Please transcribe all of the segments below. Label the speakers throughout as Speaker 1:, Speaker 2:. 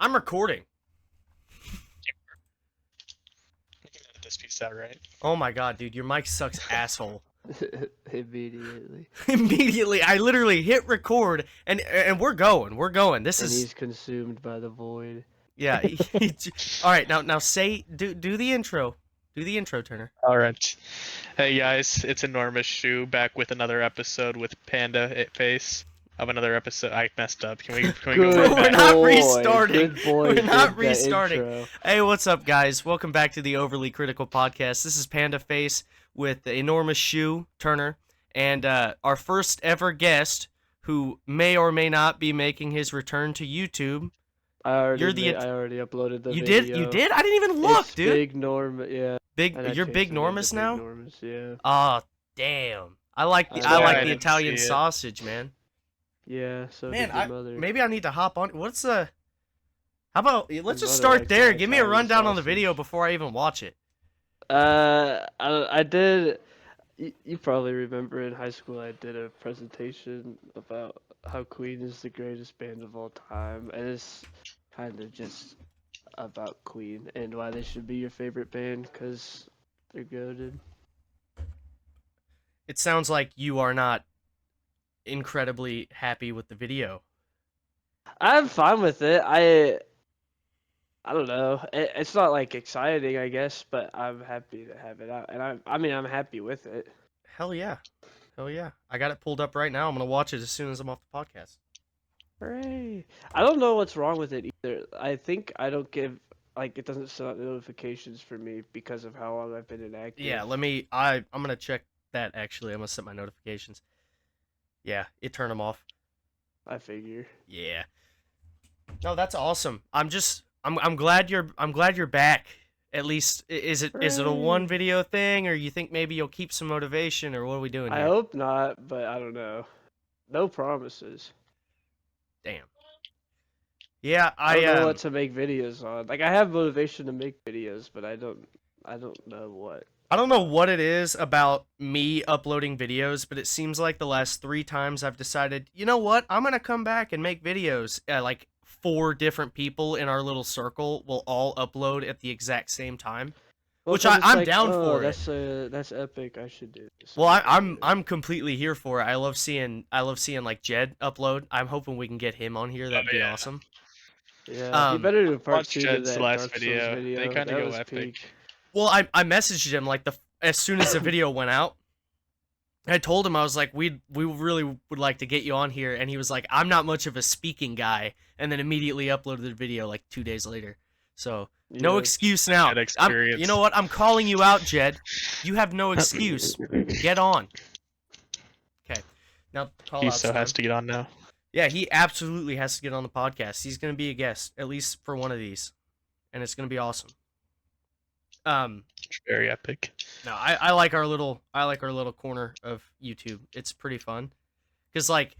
Speaker 1: I'm recording.
Speaker 2: We can edit this piece out, right?
Speaker 1: Oh my god, dude, your mic sucks, asshole.
Speaker 3: Immediately.
Speaker 1: Immediately, I literally hit record, and we're going. This
Speaker 3: And
Speaker 1: is
Speaker 3: he's consumed by the void.
Speaker 1: yeah. All right, now say do the intro. Do the intro, Turner.
Speaker 2: All right. Hey guys, it's Enormous Shoe back with another episode with Panda Face of another episode. I messed up. Can we go
Speaker 3: Good
Speaker 2: right
Speaker 1: We're
Speaker 2: back?
Speaker 1: not
Speaker 3: boy,
Speaker 1: restarting.
Speaker 3: Good boy.
Speaker 1: We're not
Speaker 3: did that
Speaker 1: restarting.
Speaker 3: intro.
Speaker 1: Hey, what's up, guys? Welcome back to the Overly Critical Podcast. This is Panda Face with the Enormous Shoe, Turner, and our first ever guest, who may or may not be making his return to YouTube.
Speaker 3: I already uploaded the video.
Speaker 1: You did? I didn't even look,
Speaker 3: it's
Speaker 1: dude.
Speaker 3: Big Norm, yeah.
Speaker 1: You're Big Normus now?
Speaker 3: Big Normus, yeah.
Speaker 1: Oh, damn. I like the
Speaker 3: I
Speaker 2: didn't
Speaker 1: Italian
Speaker 2: see it.
Speaker 1: sausage, man.
Speaker 3: Yeah, so
Speaker 1: Man,
Speaker 3: did your mother.
Speaker 1: maybe I need to hop on. How about let's
Speaker 3: Your
Speaker 1: just
Speaker 3: mother
Speaker 1: start
Speaker 3: likes
Speaker 1: there.
Speaker 3: that
Speaker 1: Give me a
Speaker 3: Italian
Speaker 1: rundown on the
Speaker 3: sausage.
Speaker 1: video before I even watch it.
Speaker 3: I did. You probably remember in high school I did a presentation about how Queen is the greatest band of all time, and it's kind of just about Queen and why they should be your favorite band because they're goated.
Speaker 1: It sounds like you are not incredibly happy with the video.
Speaker 3: I'm fine with it. I don't know. It's not like exciting, I guess, but I'm happy to have it out, and I'm happy with it.
Speaker 1: Hell yeah. I got it pulled up right now. I'm gonna watch it as soon as I'm off the podcast.
Speaker 3: Hooray! I don't know what's wrong with it either. I think I don't give it doesn't send out notifications for me because of how long I've been inactive.
Speaker 1: Yeah, I'm gonna check that actually. I'm gonna set my notifications. Yeah, it turned them off.
Speaker 3: I figure.
Speaker 1: Yeah. No, that's awesome. I'm glad you're back. At least is it a one
Speaker 3: Hooray.
Speaker 1: video thing, or you think maybe you'll keep some motivation, or what are we doing
Speaker 3: I
Speaker 1: here?
Speaker 3: hope not, but I don't know. No promises.
Speaker 1: Damn. Yeah,
Speaker 3: I don't know what to make videos on. Like I have motivation to make videos, but I don't know what.
Speaker 1: I don't know what it is about me uploading videos, but it seems like the last 3 times I've decided, you know what, I'm gonna come back and make videos. Like 4 different people in our little circle will all upload at the exact same time.
Speaker 3: Well,
Speaker 1: Which
Speaker 3: 'cause it's
Speaker 1: I'm
Speaker 3: like,
Speaker 1: down
Speaker 3: oh,
Speaker 1: for it.
Speaker 3: that's epic. I should do this.
Speaker 1: Well, I'm completely here for it. I love seeing like Jed upload. I'm hoping we can get him on here. That'd be
Speaker 2: yeah.
Speaker 1: awesome.
Speaker 3: Yeah, you better do a part
Speaker 2: Watch
Speaker 3: 2 to
Speaker 2: Jed's
Speaker 3: that
Speaker 2: last
Speaker 3: Dark Souls
Speaker 2: video.
Speaker 3: video.
Speaker 2: They kinda
Speaker 3: That
Speaker 2: go
Speaker 3: was
Speaker 2: epic.
Speaker 3: peak.
Speaker 1: Well, I messaged him like as soon as the video went out. I told him, I was like, we really would like to get you on here, and he was like, I'm not much of a speaking guy, and then immediately uploaded the video like 2 days later. So no
Speaker 3: Yeah.
Speaker 1: excuse now.
Speaker 2: Bad experience.
Speaker 1: You know what? I'm calling you out, Jed. You have no excuse. Get on. Okay. Now call
Speaker 2: He
Speaker 1: out
Speaker 2: so
Speaker 1: time.
Speaker 2: has to get on now.
Speaker 1: Yeah, he absolutely has to get on the podcast. He's gonna be a guest, at least for one of these, and it's gonna be awesome.
Speaker 2: It's very epic.
Speaker 1: No, I like our little corner of YouTube. It's pretty fun, cause like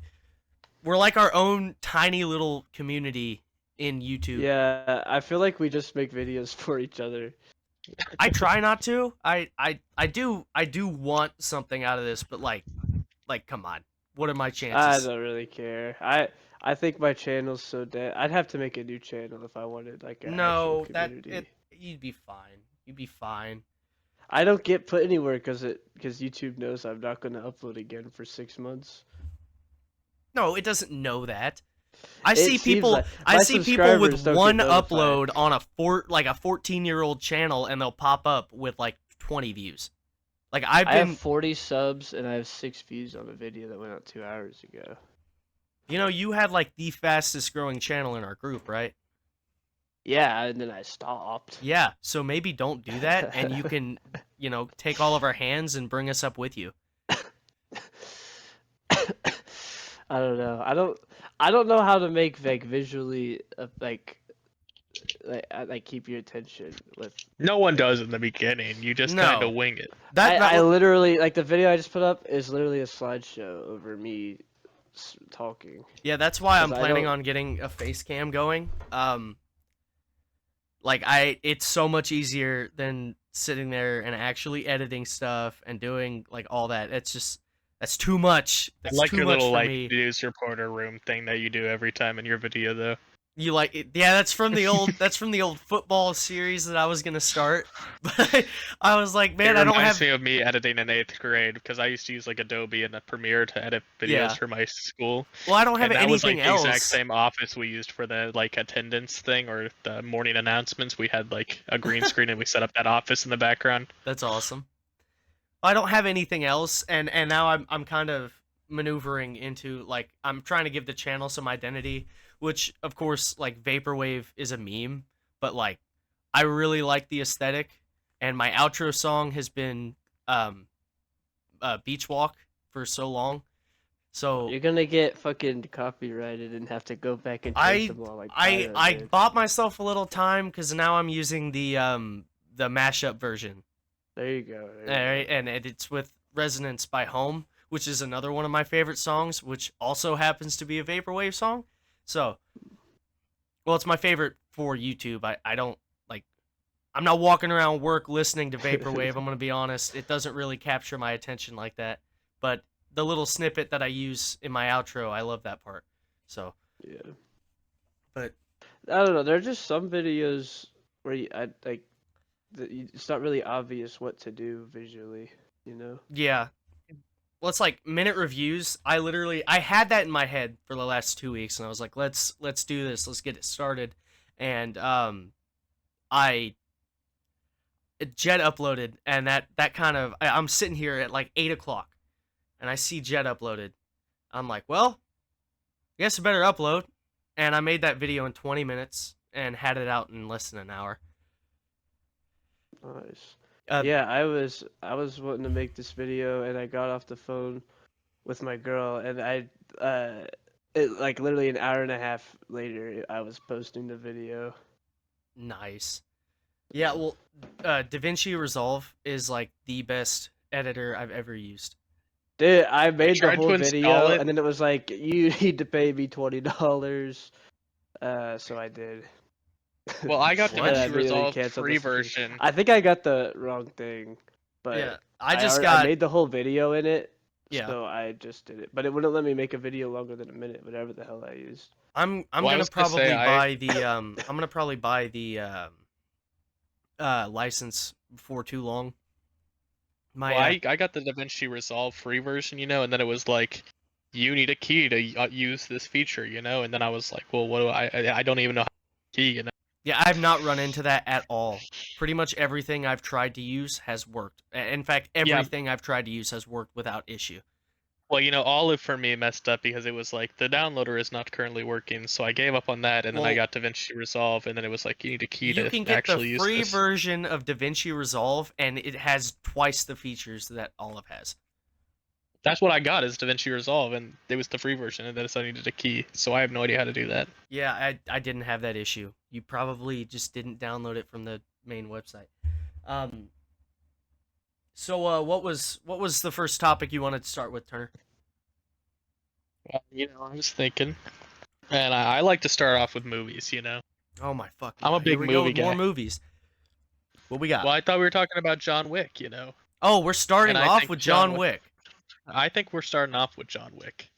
Speaker 1: we're like our own tiny little community in YouTube.
Speaker 3: Yeah, I feel like we just make videos for each other.
Speaker 1: I try not to. I do want something out of this, but like come on, what are my
Speaker 3: I
Speaker 1: chances?
Speaker 3: don't really care. I think my channel's so dead. I'd have to make a new channel if I wanted like an
Speaker 1: No,
Speaker 3: actual
Speaker 1: that
Speaker 3: community.
Speaker 1: you'd be fine. You'd be fine.
Speaker 3: I don't get put anywhere because YouTube knows I'm not going to upload again for 6 months.
Speaker 1: No, it doesn't know that. I
Speaker 3: It
Speaker 1: see
Speaker 3: seems
Speaker 1: people.
Speaker 3: like-
Speaker 1: I
Speaker 3: my
Speaker 1: see people
Speaker 3: subscribers
Speaker 1: with
Speaker 3: don't get
Speaker 1: one
Speaker 3: notified.
Speaker 1: upload on a 14-year-old channel, and they'll pop up with like 20 views. Like
Speaker 3: I
Speaker 1: been,
Speaker 3: have 40 subs and I have 6 views on a video that went out 2 hours ago.
Speaker 1: you had like the fastest growing channel in our group, right?
Speaker 3: Yeah, and then I stopped.
Speaker 1: Yeah. So maybe don't do that, and you can, take all of our hands and bring us up with you.
Speaker 3: I don't know. I don't know how to make like visually like keep your attention with.
Speaker 2: No one does in the beginning. You just
Speaker 1: No.
Speaker 2: kind of wing it.
Speaker 3: I literally like the video I just put up is literally a slideshow over me talking.
Speaker 1: Yeah, that's why I'm
Speaker 3: 'Cause I
Speaker 1: planning
Speaker 3: don't-
Speaker 1: on getting a face cam going. It's so much easier than sitting there and actually editing stuff and doing like all that. That's too much.
Speaker 2: I
Speaker 1: That's
Speaker 2: like
Speaker 1: too
Speaker 2: your
Speaker 1: much
Speaker 2: little
Speaker 1: for
Speaker 2: like
Speaker 1: me.
Speaker 2: news reporter room thing that you do every time in your video, though.
Speaker 1: You like it? Yeah, that's from the old football series that I was gonna start. But I was like, man,
Speaker 2: It
Speaker 1: I don't
Speaker 2: reminds
Speaker 1: have.
Speaker 2: me of me editing in 8th grade because I used to use like Adobe and Premiere to edit videos
Speaker 1: Yeah.
Speaker 2: for my school,
Speaker 1: Well, I don't have
Speaker 2: and that was
Speaker 1: anything
Speaker 2: like the exact
Speaker 1: else.
Speaker 2: same office we used for the like attendance thing or the morning announcements. We had like a green screen and we set up that office in the background.
Speaker 1: That's awesome. I don't have anything else, and now I'm kind of maneuvering into like I'm trying to give the channel some identity, which of course like vaporwave is a meme, but like I really like the aesthetic, and my outro song has been um Beach Walk for so long. So
Speaker 3: You're gonna get fucking copyrighted and have to go back and change
Speaker 1: I
Speaker 3: them all like
Speaker 1: I
Speaker 3: Pyro
Speaker 1: I
Speaker 3: did.
Speaker 1: bought myself a little time because now I'm using the mashup version.
Speaker 3: There you go. There you
Speaker 1: Alright,
Speaker 3: go.
Speaker 1: and it's with Resonance by Home, which is another one of my favorite songs, which also happens to be a vaporwave song. So, well, it's my favorite for YouTube. I don't like. I'm not walking around work listening to vaporwave. I'm gonna be honest. It doesn't really capture my attention like that. But the little snippet that I use in my outro, I love that part. So,
Speaker 3: Yeah.
Speaker 1: but
Speaker 3: I don't know. There are just some videos where it's not really obvious what to do visually. You know.
Speaker 1: yeah, well, it's like minute reviews. I had that in my head for the last 2 weeks, and I was like, let's do this. Let's get it started. And I Jet uploaded, and that kind of I'm sitting here at like 8 o'clock, and I see Jet uploaded. I'm like, well, I guess I better upload. And I made that video in 20 minutes and had it out in less than an hour.
Speaker 3: Nice.
Speaker 1: Uh,
Speaker 3: Yeah, I was wanting to make this video and I got off the phone with my girl and it like literally an hour and a half later I was posting the video.
Speaker 1: nice. Yeah, well, DaVinci Resolve is like the best editor I've ever used.
Speaker 3: Dude, I made the
Speaker 2: tried to
Speaker 3: whole
Speaker 2: install
Speaker 3: video
Speaker 2: it.
Speaker 3: and then it was like you need to pay me $20. So I did.
Speaker 2: Well, I got
Speaker 1: What?
Speaker 3: And I
Speaker 2: DaVinci
Speaker 3: immediately
Speaker 2: Resolve
Speaker 3: canceled the
Speaker 2: free
Speaker 3: subscription.
Speaker 2: version.
Speaker 3: I think I got the wrong thing,
Speaker 1: Yeah,
Speaker 3: but
Speaker 1: I just
Speaker 3: I
Speaker 1: got
Speaker 3: made the whole video in it,
Speaker 1: yeah.
Speaker 3: so I just did it. But it wouldn't let me make a video longer than a minute, whatever the hell I used.
Speaker 1: I'm
Speaker 2: Well, I
Speaker 1: gonna
Speaker 2: was gonna say
Speaker 1: probably buy the I'm gonna probably buy the license before too long. My
Speaker 2: well, I got the DaVinci Resolve free version, and then it was like, you need a key to use this feature, and then I was like, well, what do I don't even know how to key.
Speaker 1: yeah, I've not run into that at all. Pretty much everything I've tried to use has worked. In fact,
Speaker 2: Yeah.
Speaker 1: everything I've tried to use has worked without issue.
Speaker 2: Well, Olive for me messed up because it was like the downloader is not currently working, so I gave up on that, and then I
Speaker 1: Well,
Speaker 2: got DaVinci Resolve, and then it was like you need a key
Speaker 1: You
Speaker 2: to
Speaker 1: can get the
Speaker 2: actually use
Speaker 1: free
Speaker 2: this.
Speaker 1: version of DaVinci Resolve, and it has twice the features that Olive has.
Speaker 2: That's what I got is DaVinci Resolve, and it was the free version, and then I needed a key, so I have no idea how to do that.
Speaker 1: Yeah, I didn't have that issue. You probably just didn't download it from the main website. So what was the first topic you wanted to start with, Turner?
Speaker 2: Well, I was thinking, and I like to start off with movies.
Speaker 1: Oh my fuck!
Speaker 2: I'm a
Speaker 1: Here
Speaker 2: big
Speaker 1: we go
Speaker 2: movie
Speaker 1: with more
Speaker 2: guy.
Speaker 1: movies. What we got?
Speaker 2: Well, I thought we were talking about John Wick,
Speaker 1: Oh, we're starting
Speaker 2: And I
Speaker 1: off
Speaker 2: think
Speaker 1: with
Speaker 2: John
Speaker 1: John Wick.
Speaker 2: I think we're starting off with John Wick.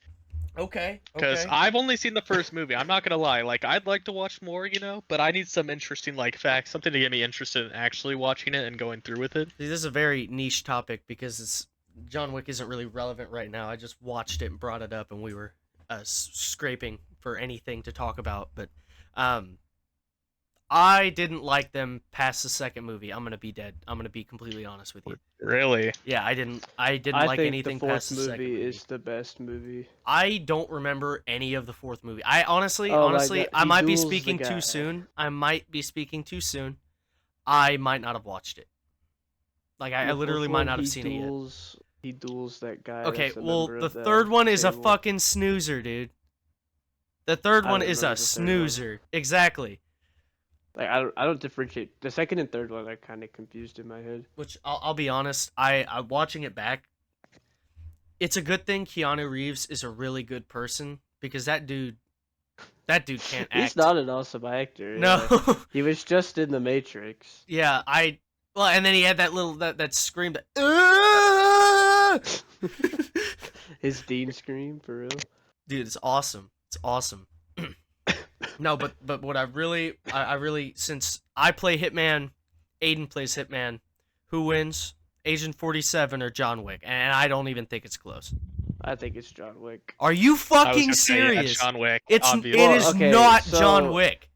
Speaker 1: Okay.
Speaker 2: Because
Speaker 1: Okay.
Speaker 2: I've only seen the first movie. I'm not gonna lie. Like, I'd like to watch more, but I need some interesting like facts, something to get me interested in actually watching it and going through with it.
Speaker 1: See, this is a very niche topic because John Wick isn't really relevant right now. I just watched it and brought it up, and we were scraping for anything to talk about. But I didn't like them past the second movie. I'm gonna be dead. I'm gonna be completely honest with you.
Speaker 2: Really?
Speaker 1: Yeah, I didn't
Speaker 3: I
Speaker 1: like
Speaker 3: think
Speaker 1: anything
Speaker 3: the fourth
Speaker 1: past the second
Speaker 3: movie
Speaker 1: movie.
Speaker 3: is the best movie.
Speaker 1: I don't remember any of the fourth movie. I honestly,
Speaker 3: Oh my God,
Speaker 1: I
Speaker 3: he
Speaker 1: might be
Speaker 3: duels the
Speaker 1: speaking
Speaker 3: guy.
Speaker 1: too soon. I might be speaking too soon. I might not have watched it. Like I
Speaker 3: The
Speaker 1: literally
Speaker 3: fourth
Speaker 1: might
Speaker 3: one,
Speaker 1: not have
Speaker 3: he
Speaker 1: seen it yet.
Speaker 3: He duels that guy.
Speaker 1: Okay,
Speaker 3: that's a
Speaker 1: well,
Speaker 3: member
Speaker 1: the
Speaker 3: of
Speaker 1: third one is a
Speaker 3: table.
Speaker 1: fucking snoozer, dude. The third
Speaker 3: I
Speaker 1: one
Speaker 3: don't
Speaker 1: is
Speaker 3: remember
Speaker 1: a
Speaker 3: the third one.
Speaker 1: snoozer. Exactly.
Speaker 3: Like I don't differentiate. The second and third one are kind of confused in my head.
Speaker 1: Which I'll be honest, I'm watching it back. It's a good thing Keanu Reeves is a really good person because that dude can't act.
Speaker 3: He's not an awesome actor.
Speaker 1: No.
Speaker 3: Yeah. He was just in The Matrix.
Speaker 1: Yeah, well, and then he had that little that scream that
Speaker 3: His Dean scream for real.
Speaker 1: Dude, it's awesome. It's awesome. No, but what I really since I play Hitman, Aiden plays Hitman, who wins? Agent 47 or John Wick? And I don't even think it's close.
Speaker 3: I think it's John Wick.
Speaker 1: Are you
Speaker 2: I was
Speaker 1: fucking
Speaker 2: gonna say, yeah,
Speaker 1: serious?
Speaker 2: John Wick.
Speaker 1: It
Speaker 2: Obviously,
Speaker 3: Well,
Speaker 1: is
Speaker 3: okay,
Speaker 1: not
Speaker 3: so-
Speaker 1: John Wick.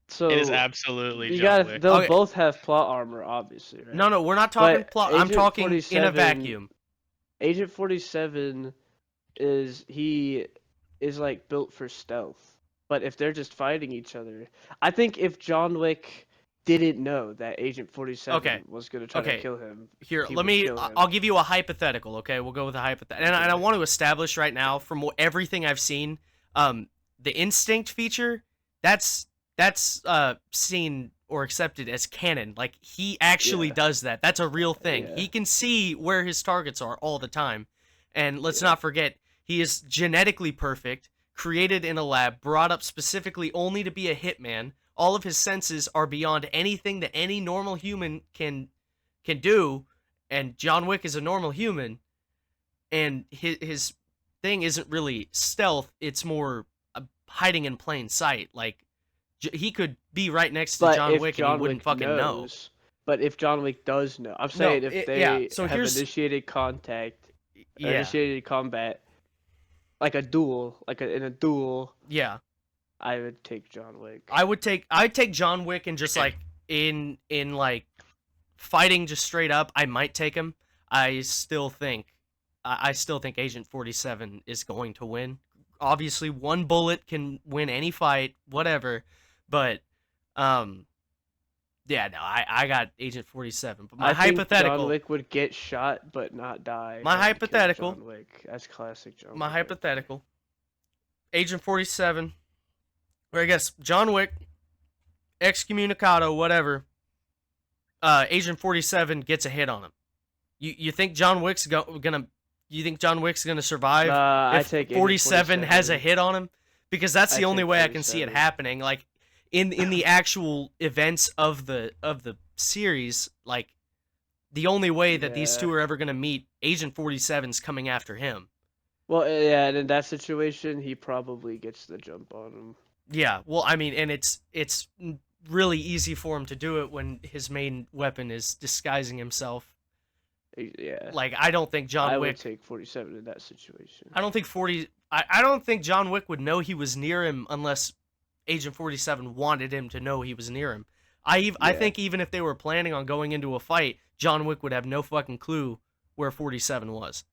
Speaker 3: So
Speaker 2: it is absolutely
Speaker 3: you
Speaker 2: John
Speaker 3: got
Speaker 2: Wick.
Speaker 3: they'll
Speaker 1: Okay.
Speaker 3: both have plot armor, obviously, right?
Speaker 1: No, we're not talking
Speaker 3: But
Speaker 1: plot. I'm
Speaker 3: Agent
Speaker 1: talking in a
Speaker 3: 47
Speaker 1: vacuum.
Speaker 3: Agent 47 is like built for stealth. But if they're just fighting each other, I think if John Wick didn't know that Agent 47
Speaker 1: Okay.
Speaker 3: was gonna try
Speaker 1: Okay.
Speaker 3: to kill him,
Speaker 1: Here,
Speaker 3: he
Speaker 1: let
Speaker 3: would
Speaker 1: me.
Speaker 3: kill him.
Speaker 1: I'll give you a hypothetical. Okay, we'll go with a hypothetical. And I
Speaker 3: Okay.
Speaker 1: want to establish right now, from everything I've seen, the instinct feature, that's seen or accepted as canon. Like he actually
Speaker 3: Yeah.
Speaker 1: does that. That's a real thing.
Speaker 3: Yeah.
Speaker 1: He can see where his targets are all the time. And let's
Speaker 3: Yeah.
Speaker 1: not forget, he is genetically perfect, created in a lab, brought up specifically only to be a hitman. All of his senses are beyond anything that any normal human can do, and John Wick is a normal human, and his thing isn't really stealth, it's more hiding in plain sight. Like he could be right next to
Speaker 3: But
Speaker 1: John
Speaker 3: if
Speaker 1: Wick
Speaker 3: John
Speaker 1: and he wouldn't
Speaker 3: Wick
Speaker 1: fucking know.
Speaker 3: knows, But if John Wick does know, I'm saying if they
Speaker 1: yeah, so
Speaker 3: have
Speaker 1: here's
Speaker 3: initiated contact, or
Speaker 1: yeah,
Speaker 3: initiated combat, like a duel, in a duel,
Speaker 1: yeah.
Speaker 3: I would take John Wick.
Speaker 1: I'd take John Wick and just like in like fighting just straight up, I might take him. I still think Agent 47 is going to win. Obviously, one bullet can win any fight, whatever. But yeah, no, I got Agent 47. But my
Speaker 3: I think
Speaker 1: hypothetical,
Speaker 3: John Wick would get shot but not die.
Speaker 1: My
Speaker 3: and kill
Speaker 1: hypothetical-
Speaker 3: John Wick. That's classic John
Speaker 1: my
Speaker 3: Wick.
Speaker 1: hypothetical, Agent 47, or I guess John Wick, excommunicado, whatever. Agent 47 gets a hit on him. You think John Wick's gonna? You think John Wick's gonna survive
Speaker 3: I
Speaker 1: if
Speaker 3: take Agent
Speaker 1: 47 has a hit on him? Because that's
Speaker 3: I
Speaker 1: the only
Speaker 3: take
Speaker 1: way I can see it
Speaker 3: 47.
Speaker 1: happening. Like in the actual events of the series, like the only way that these
Speaker 3: Yeah.
Speaker 1: two are ever gonna meet, Agent 47's coming after him.
Speaker 3: Well, yeah, and in that situation, he probably gets the jump on him.
Speaker 1: Yeah, well, I mean, and it's really easy for him to do it when his main weapon is disguising himself.
Speaker 3: Yeah.
Speaker 1: Like, I don't think John
Speaker 3: I
Speaker 1: Wick.
Speaker 3: would take 47 in that situation.
Speaker 1: I don't think I don't think John Wick would know he was near him unless Agent 47 wanted him to know he was near him. I
Speaker 3: Yeah.
Speaker 1: think even if they were planning on going into a fight, John Wick would have no fucking clue where 47 was.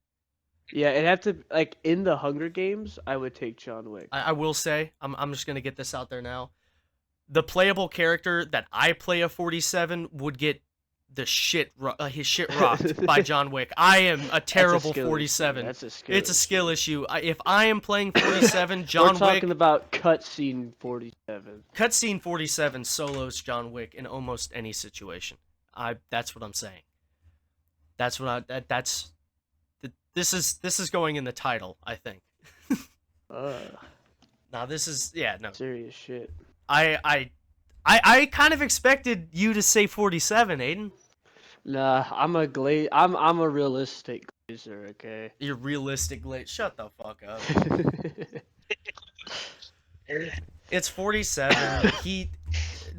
Speaker 3: Yeah, it'd have to like in the Hunger Games. I would take John Wick.
Speaker 1: I will say, I'm just gonna get this out there now. The playable character that I play of 47 would get his shit rocked by John Wick. I am a terrible
Speaker 3: skill issue.
Speaker 1: 47.
Speaker 3: That's a skill.
Speaker 1: It's a skill issue. If I am playing 47, John
Speaker 3: We're talking
Speaker 1: Wick,
Speaker 3: about cutscene 47.
Speaker 1: cutscene 47 solos John Wick in almost any situation. That's what I'm saying. This is going in the title, I think. Now this is no.
Speaker 3: Serious shit.
Speaker 1: I kind of expected you to say 47, Aiden.
Speaker 3: Nah, I'm a realistic glazer, okay?
Speaker 1: You're realistic late. Shut the fuck up. It's 47.